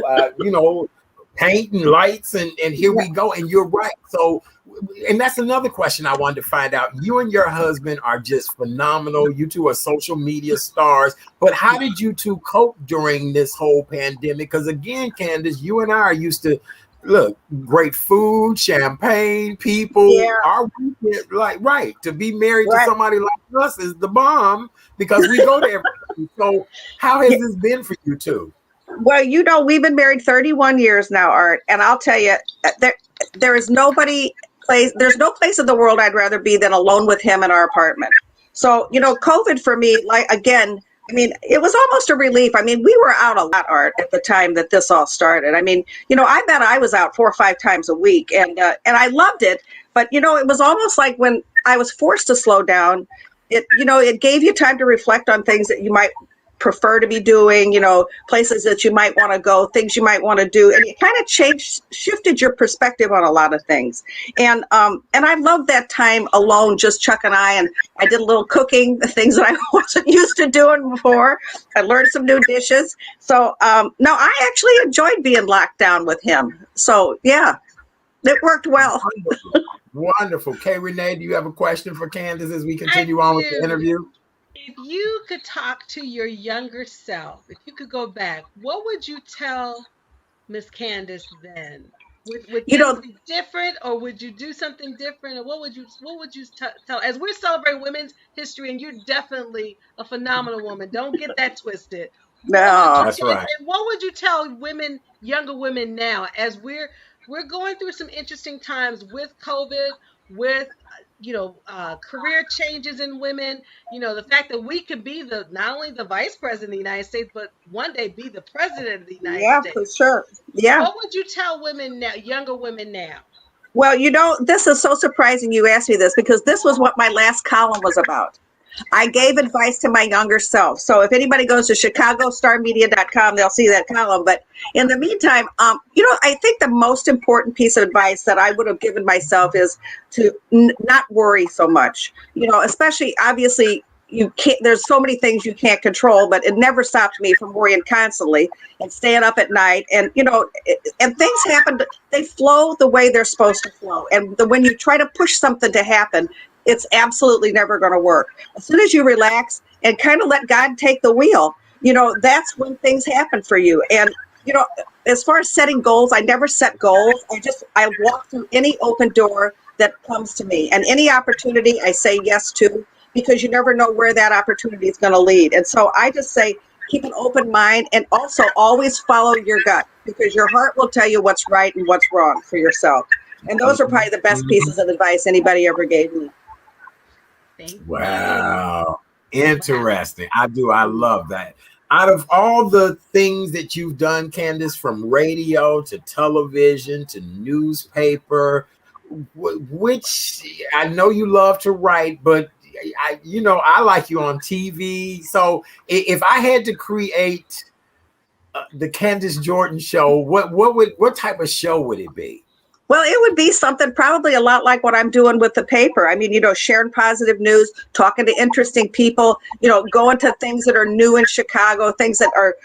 Paint and lights, and here we go. And you're right. So, and that's another question I wanted to find out. You and your husband are just phenomenal. You two are social media stars. But how did you two cope during this whole pandemic? Because again, Candace, you and I are used to great food, champagne, people. Our weekend, to be married to somebody like us is the bomb because we go there. So, how has this been for you two? Well, we've been married 31 years now, Art, and I'll tell you, there is there's no place in the world I'd rather be than alone with him in our apartment. So, COVID for me, it was almost a relief. I mean, we were out a lot, Art, at the time that this all started. I mean, I bet I was out 4 or 5 times a week, and I loved it. But, it was almost like when I was forced to slow down, it gave you time to reflect on things that you might prefer to be doing, places that you might want to go, things you might want to do. And it kind of shifted your perspective on a lot of things. And I loved that time alone, just Chuck and I did a little cooking, the things that I wasn't used to doing before. I learned some new dishes. So, no, I actually enjoyed being locked down with him. So, yeah, it worked well. Wonderful. Kay Renee, do you have a question for Candace as we continue on with the interview? If you could talk to your younger self, if you could go back, what would you tell Miss Candace then? Would things be different, or would you do something different, or what would you tell? As we're celebrating Women's History, and you're definitely a phenomenal woman. Don't get that twisted. No, that's right. And what would you tell younger women now, as we're we're going through some interesting times with COVID, with career changes in women. The fact that we could be not only the vice president of the United States, but one day be the president of the United Yeah, for States. sure. Yeah. What would you tell women now, younger women now? Well, this is so surprising you asked me this, because this was what my last column was about. I gave advice to my younger self. So if anybody goes to chicagostarmedia.com, they'll see that column. But in the meantime, I think the most important piece of advice that I would have given myself is to not worry so much. Especially, obviously, you can't, there's so many things you can't control, but it never stopped me from worrying constantly and staying up at night. And, and things happen, they flow the way they're supposed to flow. And when you try to push something to happen, it's absolutely never going to work. As soon as you relax and kind of let God take the wheel, that's when things happen for you. And, as far as setting goals, I never set goals. I walk through any open door that comes to me, and any opportunity I say yes to, because you never know where that opportunity is going to lead. And so I just say, keep an open mind, and also always follow your gut, because your heart will tell you what's right and what's wrong for yourself. And those are probably the best pieces of advice anybody ever gave me. Wow. Interesting. I love that. Out of all the things that you've done, Candace, from radio to television to newspaper, which I know you love to write, but I like you on TV. So if I had to create the Candace Jordan show, what type of show would it be? Well, it would be something probably a lot like what I'm doing with the paper. I mean, sharing positive news, talking to interesting people, going to things that are new in Chicago, things that are,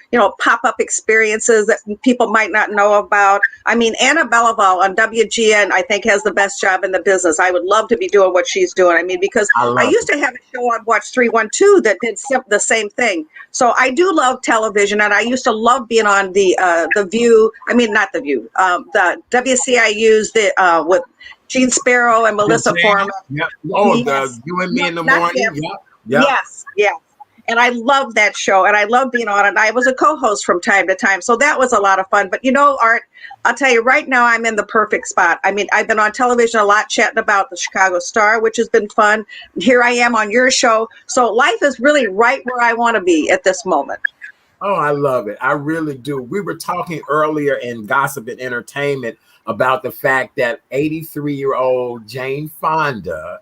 pop-up experiences that people might not know about. I mean, Anna Belival on WGN, I think, has the best job in the business. I would love to be doing what she's doing. I mean, because I used to have a show on Watch 312 that did the same thing. So I do love television, and I used to love being on the View. I mean, not the View, the WCIU. With Gene Sparrow and Melissa Foreman. Yep. Oh, yes. You and Me in the Morning. Yep. Yes. And I love that show, and I love being on it. And I was a co-host from time to time, so that was a lot of fun. But Art, I'll tell you right now, I'm in the perfect spot. I mean, I've been on television a lot, chatting about the Chicago Star, which has been fun. Here I am on your show. So life is really right where I want to be at this moment. Oh, I love it. I really do. We were talking earlier in Gossip and Entertainment about the fact that 83-year-old Jane Fonda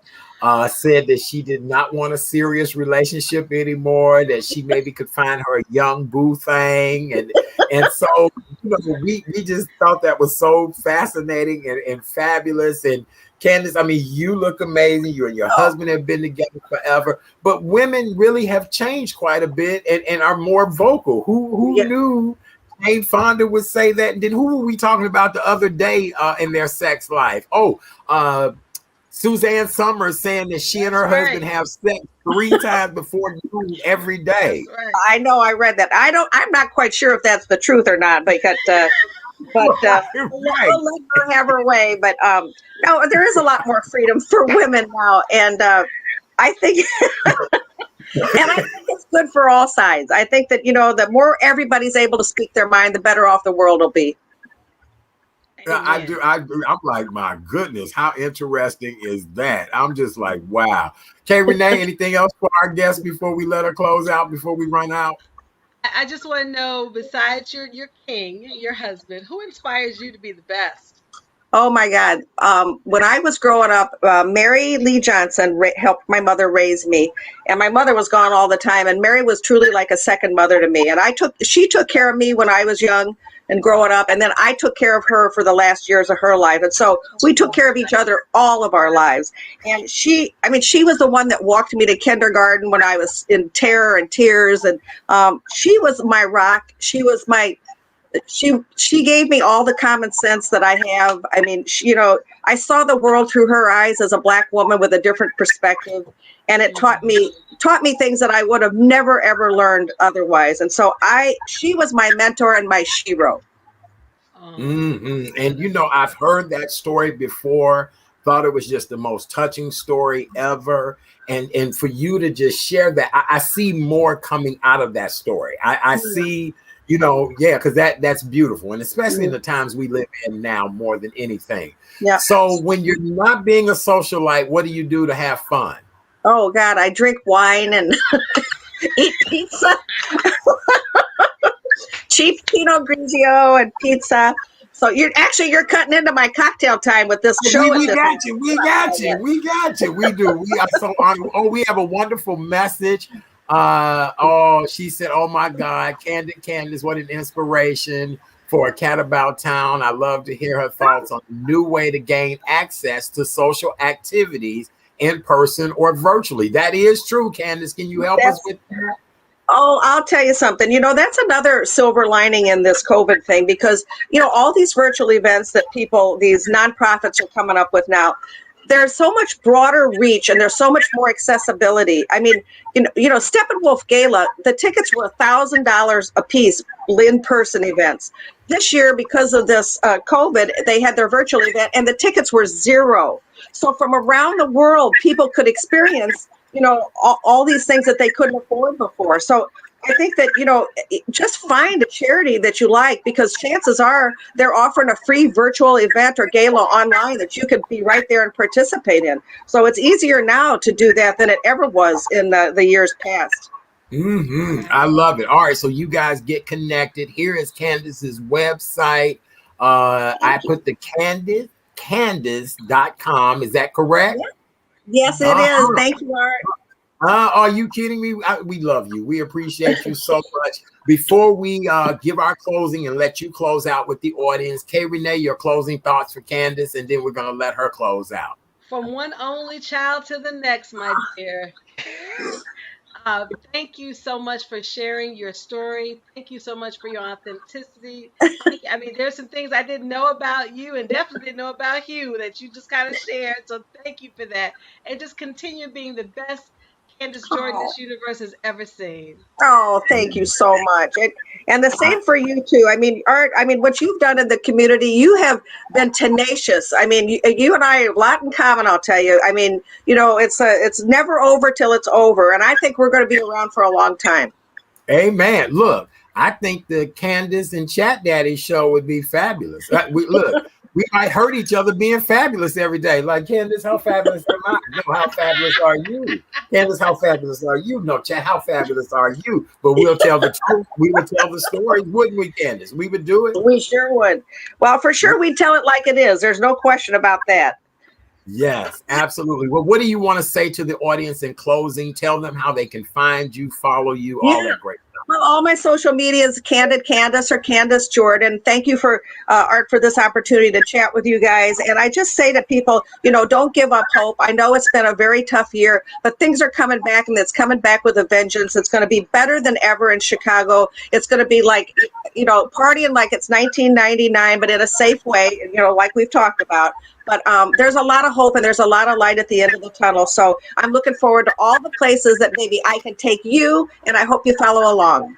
said that she did not want a serious relationship anymore, that she maybe could find her a young boo thing. And so, we just thought that was so fascinating and fabulous. And Candace, I mean, you look amazing. You and your husband have been together forever, but women really have changed quite a bit and are more vocal. Who knew Jane Fonda would say that? And then who were we talking about the other day in their sex life? Suzanne Summers saying that she and her husband have sex 3 times before noon every day. Right. I know, I read that. I'm not quite sure if that's the truth or not, but we'll let her have her way. But no, there is a lot more freedom for women now, and I think. And I think it's good for all sides. I think that, the more everybody's able to speak their mind, the better off the world will be. I do. I'm like, my goodness, how interesting is that? I'm just like, wow. Okay, Renee, anything else for our guest before we let her close out, before we run out? I just want to know, besides your king, your husband, who inspires you to be the best? Oh my God. When I was growing up, Mary Lee Johnson helped my mother raise me, and my mother was gone all the time. And Mary was truly like a second mother to me. And she took care of me when I was young and growing up. And then I took care of her for the last years of her life. And so we took care of each other all of our lives. And she was the one that walked me to kindergarten when I was in terror and tears. And she was my rock. She gave me all the common sense that I have. I mean, I saw the world through her eyes as a Black woman with a different perspective, and it taught me things that I would have never ever learned otherwise. And so she was my mentor and my shero. Mm-hmm. And I've heard that story before. Thought it was just the most touching story ever. And for you to just share that, I see more coming out of that story. I see Yeah, because that's beautiful, and especially in the times we live in now more than anything. Yeah. So when you're not being a socialite, what do you do to have fun? Oh God, I drink wine and eat pizza. Cheap Pinot Grigio and pizza. So you're cutting into my cocktail time with this show. We got you. We do. We are so honored. Oh, we have a wonderful message. She said, "Oh my God, Candace, what an inspiration for a cat about town. I love to hear her thoughts on a new way to gain access to social activities in person or virtually." That is true, Candace. Can you help us with that? Oh, I'll tell you something. That's another silver lining in this COVID thing, because, all these virtual events that these nonprofits are coming up with now, there's so much broader reach and there's so much more accessibility. I mean, Steppenwolf Gala, the tickets were $1,000 a piece, in-person events. This year, because of this COVID, they had their virtual event and the tickets were $0. So from around the world, people could experience all these things that they couldn't afford before. So I think that, just find a charity that you like, because chances are they're offering a free virtual event or gala online that you could be right there and participate in. So it's easier now to do that than it ever was in the years past. I love it. All right. So you guys get connected. Here is Candace's website. I put the Candace.com. Is that correct? Yeah. Yes, it is. Thank you, Art. Are you kidding me? We love you. We appreciate you so much. Before we give our closing and let you close out with the audience, Kay Renee, your closing thoughts for Candace, and then we're going to let her close out. From one only child to the next, my dear. Thank you so much for sharing your story. Thank you so much for your authenticity. I mean, there's some things I didn't know about you and definitely didn't know about you that you just kind of shared. So thank you for that. And just continue being the best Candace Jordan this universe has ever seen. Oh, thank you so much. And the same for you too. I mean, Art, what you've done in the community, you have been tenacious. I mean, you and I have a lot in common, I'll tell you. I mean, it's never over till it's over. And I think we're going to be around for a long time. Amen. Look, I think the Candace and Chat Daddy show would be fabulous. We might hurt each other being fabulous every day. Like, Candace, how fabulous am I? No, how fabulous are you? Candace, how fabulous are you? No, Chat, how fabulous are you? But we'll tell the truth. We would tell the story, wouldn't we, Candace? We would do it. We sure would. Well, for sure, we'd tell it like it is. There's no question about that. Yes, absolutely. Well, what do you want to say to the audience in closing? Tell them how they can find you, follow you, all that great stuff. Well, all my social media is Candid Candace or Candace Jordan. Thank you for Art for this opportunity to chat with you guys. And I just say to people, don't give up hope. I know it's been a very tough year, but things are coming back, and it's coming back with a vengeance. It's going to be better than ever in Chicago. It's going to be like, partying like it's 1999, but in a safe way, like we've talked about. But there's a lot of hope and there's a lot of light at the end of the tunnel. So I'm looking forward to all the places that maybe I can take you, and I hope you follow along.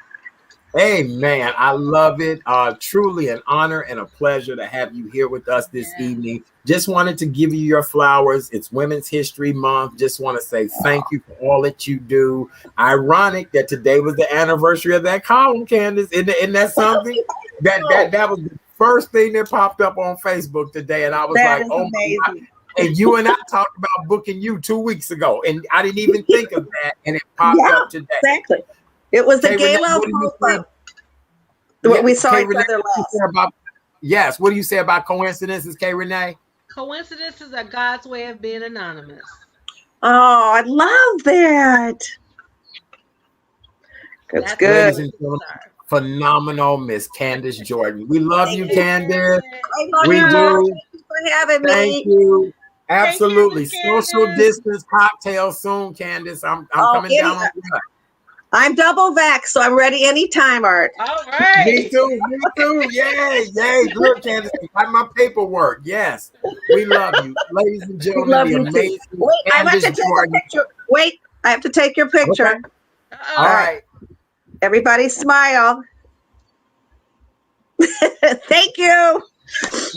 Amen. I love it. Truly an honor and a pleasure to have you here with us this evening. Just wanted to give you your flowers. It's Women's History Month. Just want to say thank you for all that you do. Ironic that today was the anniversary of that column, Candace. Isn't that something? That was the first thing that popped up on Facebook today, and I was like, "Oh my God." And you and I talked about booking you 2 weeks ago, and I didn't even think of that, and it popped up today. Exactly. It was the gala we saw each other last. Yes. What do you say about coincidences, Kay Renee? Coincidences are God's way of being anonymous. Oh, I love that. That's good. Ladies and gentlemen, phenomenal Miss Candace Jordan. We love you, Candace. We do. Thank you for having me. Thank you. Absolutely. Social distance cocktail soon, Candace. I'm coming down on that. I'm double vaxxed, so I'm ready anytime, Art. All right. Me too. Yay. Look, Candace, I have my paperwork. Yes. We love you. Ladies and gentlemen, the amazing Wait, I have to take a picture. Wait, I have to take your picture. Okay. All right. Everybody smile. Thank you.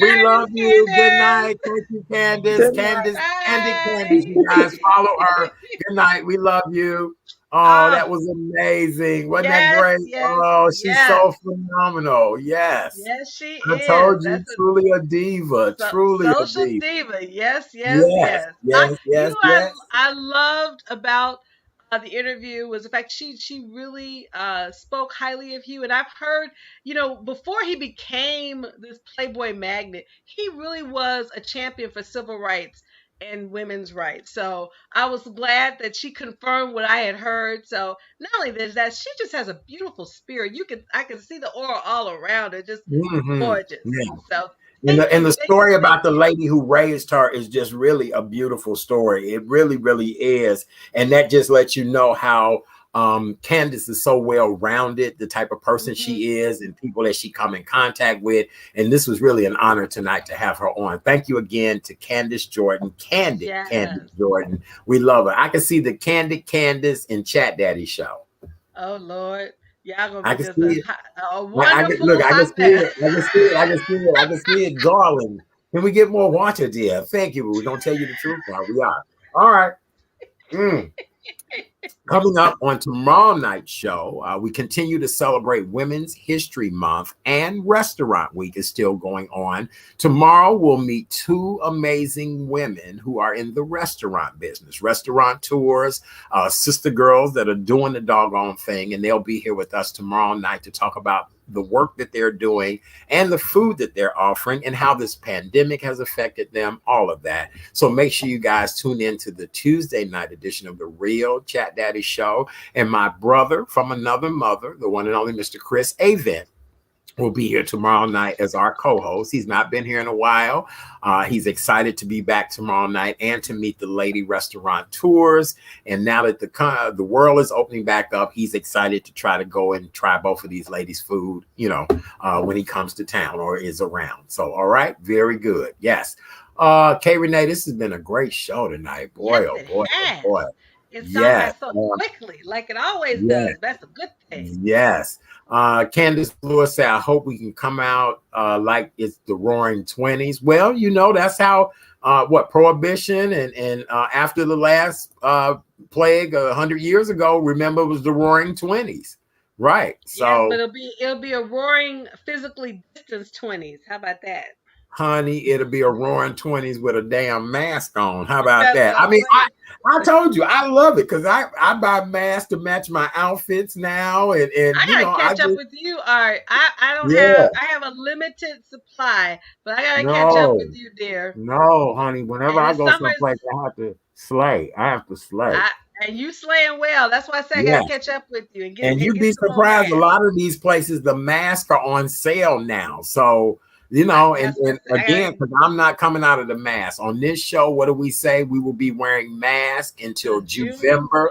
We love you. Good night. Candace. Thank you, Candace. Good Candace, Candace, Bye. you guys follow her. Good night. We love you. Oh, Oh, that was amazing. Wasn't that yes, great? yes, Oh, she's yes. so phenomenal. Yes. Yes, she I is. told you, That's a truly a diva. Truly a social diva. diva. Yes, yes, Yes, yes. yes, yes, yes. I loved about the interview was the fact she really spoke highly of you. And I've heard, before he became this Playboy magnet, he really was a champion for civil rights and women's rights. So I was glad that she confirmed what I had heard. So not only that, she just has a beautiful spirit. I can see the aura all around her, just Hmm. gorgeous. Yeah. So And thank the you, thank you, story thank about the you. lady who raised her is just really a beautiful story. It really, really is. And that just lets you know how Candace is so well-rounded, the type of person Mhm. she is and people that she come in contact with. And this was really an honor tonight to have her on. Thank you again to Candace Jordan, Candace Yes. Jordan. We love her. I can see the Candid Candace and Chat Daddy show. Oh Lord, y'all gonna I be can just see it. a I can look. wonderful I can hot see mess. it. I can see it. I can see it. I can see it, darling. Can we get more water, dear? Thank you. We're gonna tell you the truth now. We are. All right. Mm. Coming up on tomorrow night's show, we continue to celebrate Women's History Month, and Restaurant Week is still going on. Tomorrow, we'll meet two amazing women who are in the restaurant business, restaurateurs, sister girls that are doing the doggone thing, and they'll be here with us tomorrow night to talk about the work that they're doing and the food that they're offering and how this pandemic has affected them, all of that. So make sure you guys tune in to the Tuesday night edition of the Real Chat Daddy Show. And my brother from another mother, the one and only Mr. Chris Avent, will be here tomorrow night as our co-host. He's not been here in a while. He's excited to be back tomorrow night and to meet the lady restaurateurs. And now that the world is opening back up, he's excited to try to go and try both of these ladies' food, when he comes to town or is around. So, all right, very good. Yes. Kay Renee, this has been a great show tonight. Boy, Yes, oh it boy, oh has. boy. It's gone by Yes. so quickly, like it always Yes. does. That's a good thing. Yes. Candace Lewis said, I hope we can come out like it's the roaring 20s. Well, that's how prohibition and after the last plague 100 years ago, remember, it was the roaring 20s. Right. Yes, but So it'll be a roaring physically distanced 20s. How about that? honey, it'll be a roaring 20s with a damn mask on. How about That's that? what I I'm mean, saying. I told you I love it because I buy masks to match my outfits now, and I gotta I catch up just with you. All right. I don't yeah. I have a limited supply, but I gotta catch up No, with you, dear. no, honey. Whenever And I it's go summer, someplace, I have to slay. I have to slay. I and you slaying well. That's why I say I Yeah. gotta catch up with you and And get you'd be some more surprised. A masks. lot of these places, the masks are on sale now. So, That's and what I again, gotta. because I'm not coming out of the mask. On this show, what do we say? We will be wearing masks until November November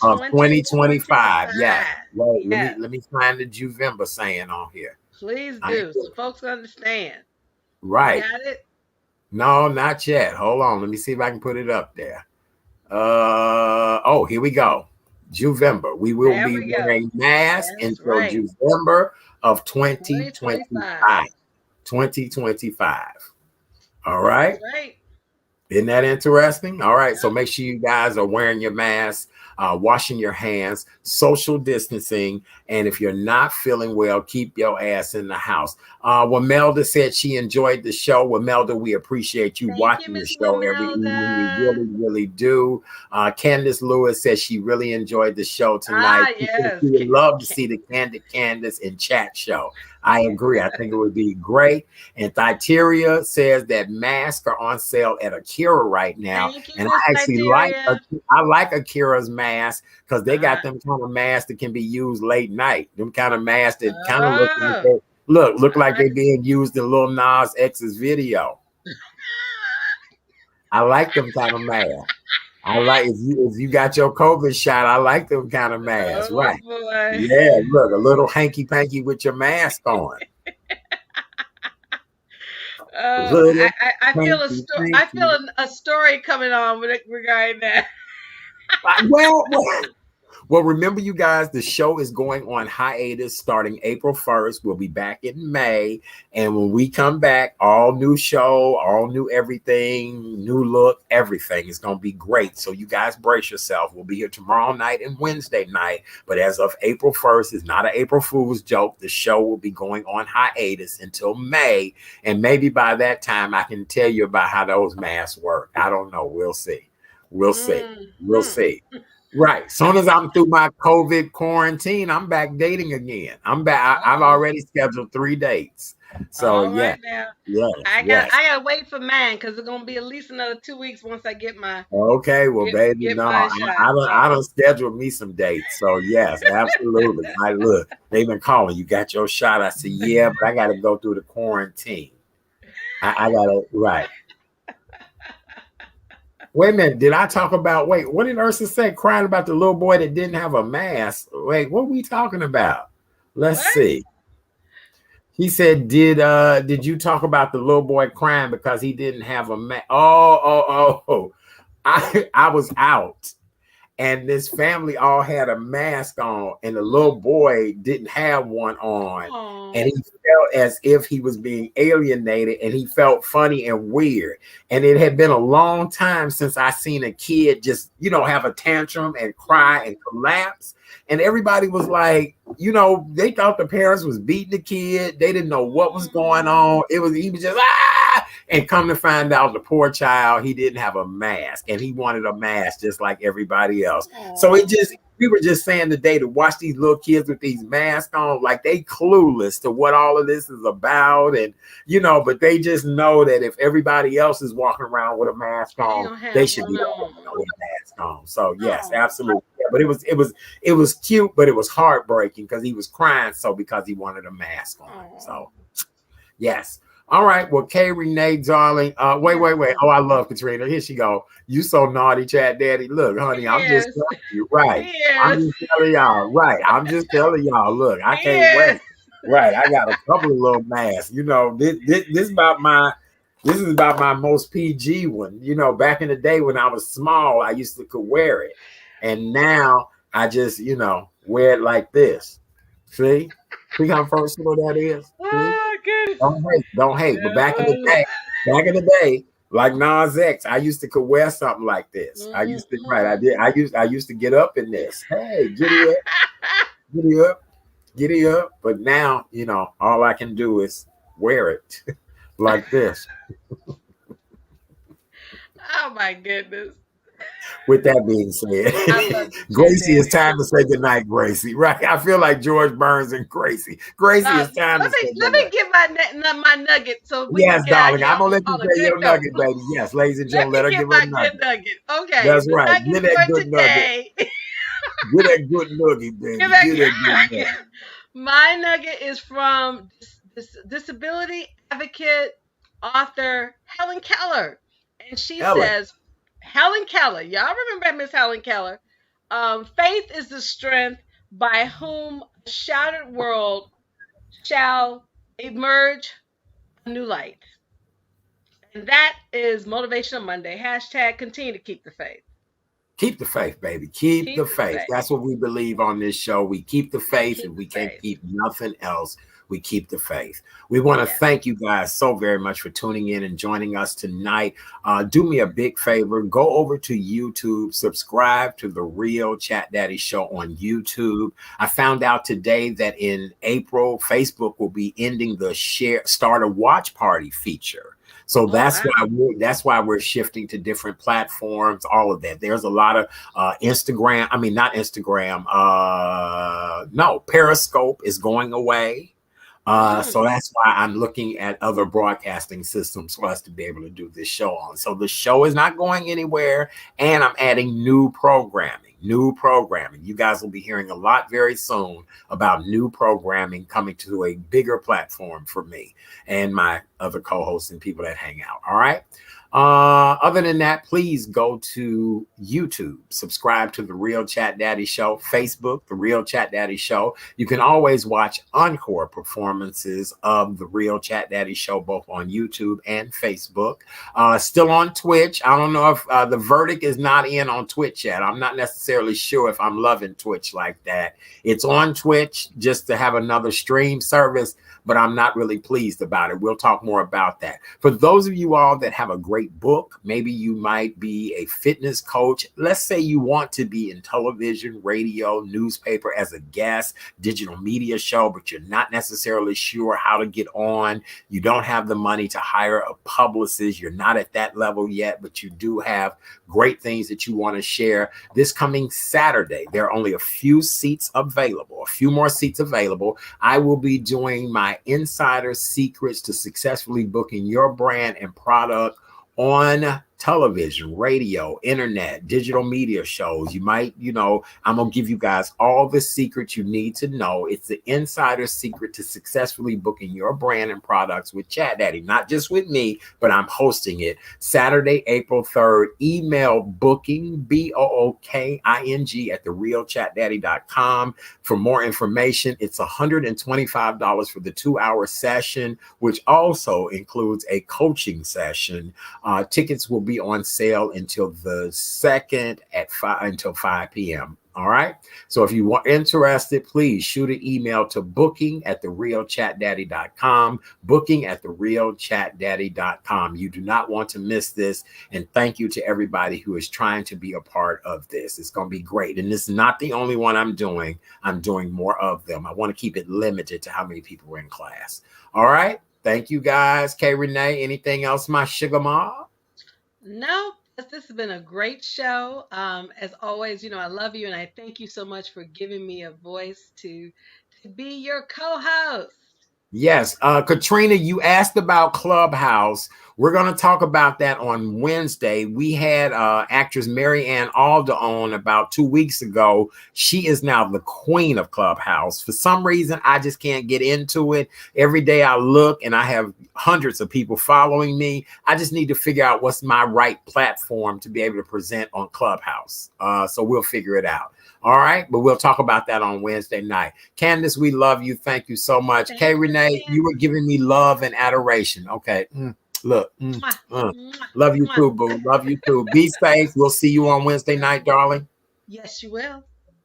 of 2025. 2025. Yeah. Wait, Yes, let me find the November saying on here. please I do, so folks understand. You right. got it? No, not yet. Hold on. Let me see if I can put it up there. Here we go. November. We will There be we go. wearing masks That's until right. November of 2025. 2025. 2025. All That's right. right. Isn't that interesting? All right. So Yep. make sure you guys are wearing your masks, washing your hands, social distancing. And if you're not feeling well, keep your ass in the house. Wamelda said she enjoyed the show. Wamelda, we appreciate you Thank you, watching the Miss show every evening. We Wimelda. really, really do. Candace Lewis says she really enjoyed the show tonight. She said Yes. she would love to see the Candid Candace and Chat show. I agree. I think it would be great. And Thyteria says that masks are on sale at Akira right now. Thank you, And Miss I actually Criteria. I like Akira's mask because they got Uh, them kind of masks that can be used late night. Them kind of masks that kind of oh, look like I, they're being used in Lil Nas X's video. I like them kind of masks. I like if you got your COVID shot, I like them kind of masks. oh Right. boy. Yeah, look, a little hanky panky with your mask on. Little I feel a hanky story. I feel panky. a story coming on regarding that. Well, Well, remember, you guys, the show is going on hiatus starting April 1st. We'll be back in May. And when we come back, all new show, all new everything, new look, everything is going to be great. So you guys brace yourself. We'll be here tomorrow night and Wednesday night. But as of April 1st, it's not an April Fool's joke. The show will be going on hiatus until May. And maybe by that time, I can tell you about how those masks work. I don't know. We'll see. We'll see. We'll see. Right. Soon as I'm through my COVID quarantine, I'm back dating again. I'm back. I've already scheduled 3 dates. So yeah. I gotta wait for mine because it's gonna be at least another 2 weeks once I get my. Okay, well, baby, no, I don't schedule me some dates. So yes, absolutely. Look, they've been calling. You got your shot. I said, yeah, but I got to go through the quarantine. I gotta right. Wait a minute. Did I talk about, what did Ursa say? Crying about the little boy that didn't have a mask. Wait, what are we talking about? Let's see. He said, did you talk about the little boy crying because he didn't have a mask? Oh. I was out. And this family all had a mask on, and the little boy didn't have one on. Aww. And he felt as if he was being alienated, and he felt funny and weird. And it had been a long time since I seen a kid just, have a tantrum and cry and collapse. And everybody was like, they thought the parents was beating the kid. They didn't know what was going on. He was just, and come to find out, the poor child, he didn't have a mask, and he wanted a mask just like everybody else. Aww. So we were just saying today to watch these little kids with these masks on, like they clueless to what all of this is about. And, but they just know that if everybody else is walking around with a mask on, they should be with a mask on. So yes, absolutely. Yeah, but it was cute, but it was heartbreaking because he was crying because he wanted a mask on. Aww. So yes. All right. Well, Kay Renee, darling. Wait. Oh, I love Katrina. Here she go. You so naughty, Chat Daddy. Look, honey, I'm just telling you. Right. I'm just telling y'all. Right. I'm just telling y'all. Look, I can't wait. Right. I got a couple of little masks. This is about my most PG one. Back in the day when I was small, I used to could wear it. And now I just, wear it like this. See how versatile that is? Don't hate. But back in the day, like Nas X, I used to could wear something like this. I used to get up in this. Hey, giddy up. But now, all I can do is wear it like this. Oh my goodness. With that being said, Gracie, it's time to say goodnight, Gracie. Right? I feel like George Burns and Gracie. Gracie, it's time to say goodnight. Let me get my nugget. So yes, darling, I'm gonna let you get your nugget, baby. Yes, ladies and gentlemen, let her give her nugget. Okay, that's right. Get that good nugget. Get that good nugget, baby. Get that good nugget. My nugget is from disability advocate author Helen Keller, and she says. Helen Keller, y'all remember Miss Helen Keller? Faith is the strength by whom a shattered world shall emerge a new light. And that is Motivational Monday. # continue to keep the faith. Keep the faith, baby. Keep the faith. That's what we believe on this show. We keep the faith, and we can't keep nothing else. We keep the faith. We want to thank you guys so very much for tuning in and joining us tonight. Do me a big favor. Go over to YouTube. Subscribe to The Real Chat Daddy Show on YouTube. I found out today that in April, Facebook will be ending the start a watch party feature. So that's why we're shifting to different platforms, all of that. There's a lot of Periscope is going away. So that's why I'm looking at other broadcasting systems for us to be able to do this show on. So the show is not going anywhere, and I'm adding new programming. You guys will be hearing a lot very soon about new programming coming to a bigger platform for me and my other co-hosts and people that hang out. All right. Other than that, please go to YouTube, subscribe to The Real Chat Daddy Show, Facebook, The Real Chat Daddy Show. You can always watch encore performances of The Real Chat Daddy Show, both on YouTube and Facebook. Still on Twitch. I don't know if the verdict is not in on Twitch yet. I'm not necessarily necessarily sure if I'm loving Twitch like that. It's on Twitch just to have another stream service, but I'm not really pleased about it. We'll talk more about that. For those of you all that have a great book, maybe you might be a fitness coach. Let's say you want to be in television, radio, newspaper as a guest, digital media show, but you're not necessarily sure how to get on. You don't have the money to hire a publicist. You're not at that level yet, but you do have great things that you want to share. This coming Saturday, there are only a few seats available, a few more seats available. I will be doing my insider secrets to successfully booking your brand and product on television, radio, internet, digital media shows. You might, I'm going to give you guys all the secrets you need to know. It's the insider secret to successfully booking your brand and products with Chat Daddy, not just with me, but I'm hosting it Saturday, April 3rd. Email booking, BOOKING at therealchatdaddy.com for more information. It's $125 for the 2-hour session, which also includes a coaching session. Tickets will be on sale until the 2nd until 5 p.m. All right. So if you are interested, please shoot an email to booking@therealchatdaddy.com, booking@therealchatdaddy.com. You do not want to miss this. And thank you to everybody who is trying to be a part of this. It's going to be great. And this is not the only one I'm doing. I'm doing more of them. I want to keep it limited to how many people are in class. All right. Thank you guys. K. Renee, anything else, my sugar mom? No, this has been a great show. As always, I love you and I thank you so much for giving me a voice to be your co-host. Yes. Katrina, you asked about Clubhouse. We're going to talk about that on Wednesday. We had actress Mary Ann Alda on about 2 weeks ago. She is now the queen of Clubhouse. For some reason, I just can't get into it. Every day I look and I have hundreds of people following me. I just need to figure out what's my right platform to be able to present on Clubhouse. So we'll figure it out. All right. But we'll talk about that on Wednesday night. Candace, we love you. Thank you so much. K. Renee, you were giving me love and adoration. Okay. Look. Love you too, boo. Love you too. Be safe. We'll see you on Wednesday night, darling. Yes, you will.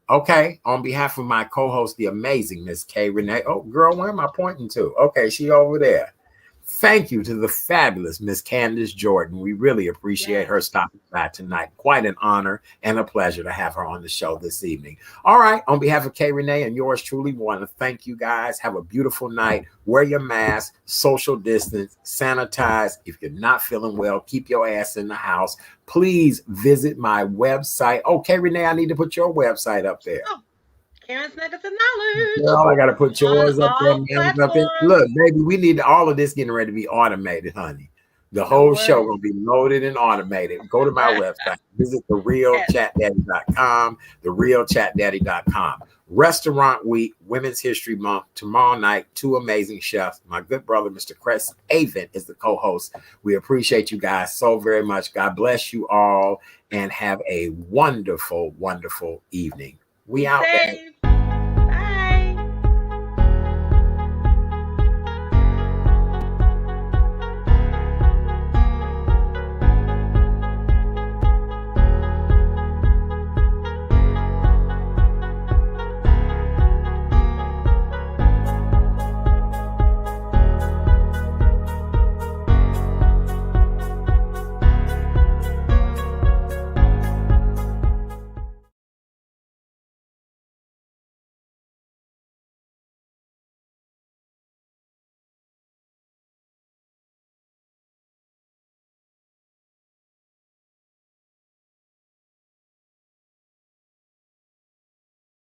Okay. On behalf of my co-host, the amazing Miss K. Renee. Oh, girl, where am I pointing to? Okay. She over there. Thank you to the fabulous Miss Candace Jordan. We really appreciate her stopping by tonight. Quite an honor and a pleasure to have her on the show this evening. All right. On behalf of K. Renee and yours truly, we want to thank you guys. Have a beautiful night. Wear your mask, social distance, sanitize. If you're not feeling well, keep your ass in the house. Please visit my website. Oh, K. Renee, I need to put your website up there. Oh. Karen's Nuggets of Knowledge. Girl, I got to put yours up there. Look, baby, we need all of this getting ready to be automated, honey. The whole show going to be loaded and automated. Go to my website. Visit therealchatdaddy.com, therealchatdaddy.com. Restaurant Week, Women's History Month, tomorrow night, 2 amazing chefs. My good brother, Mr. Chris Avent, is the co-host. We appreciate you guys so very much. God bless you all and have a wonderful, wonderful evening. We out there.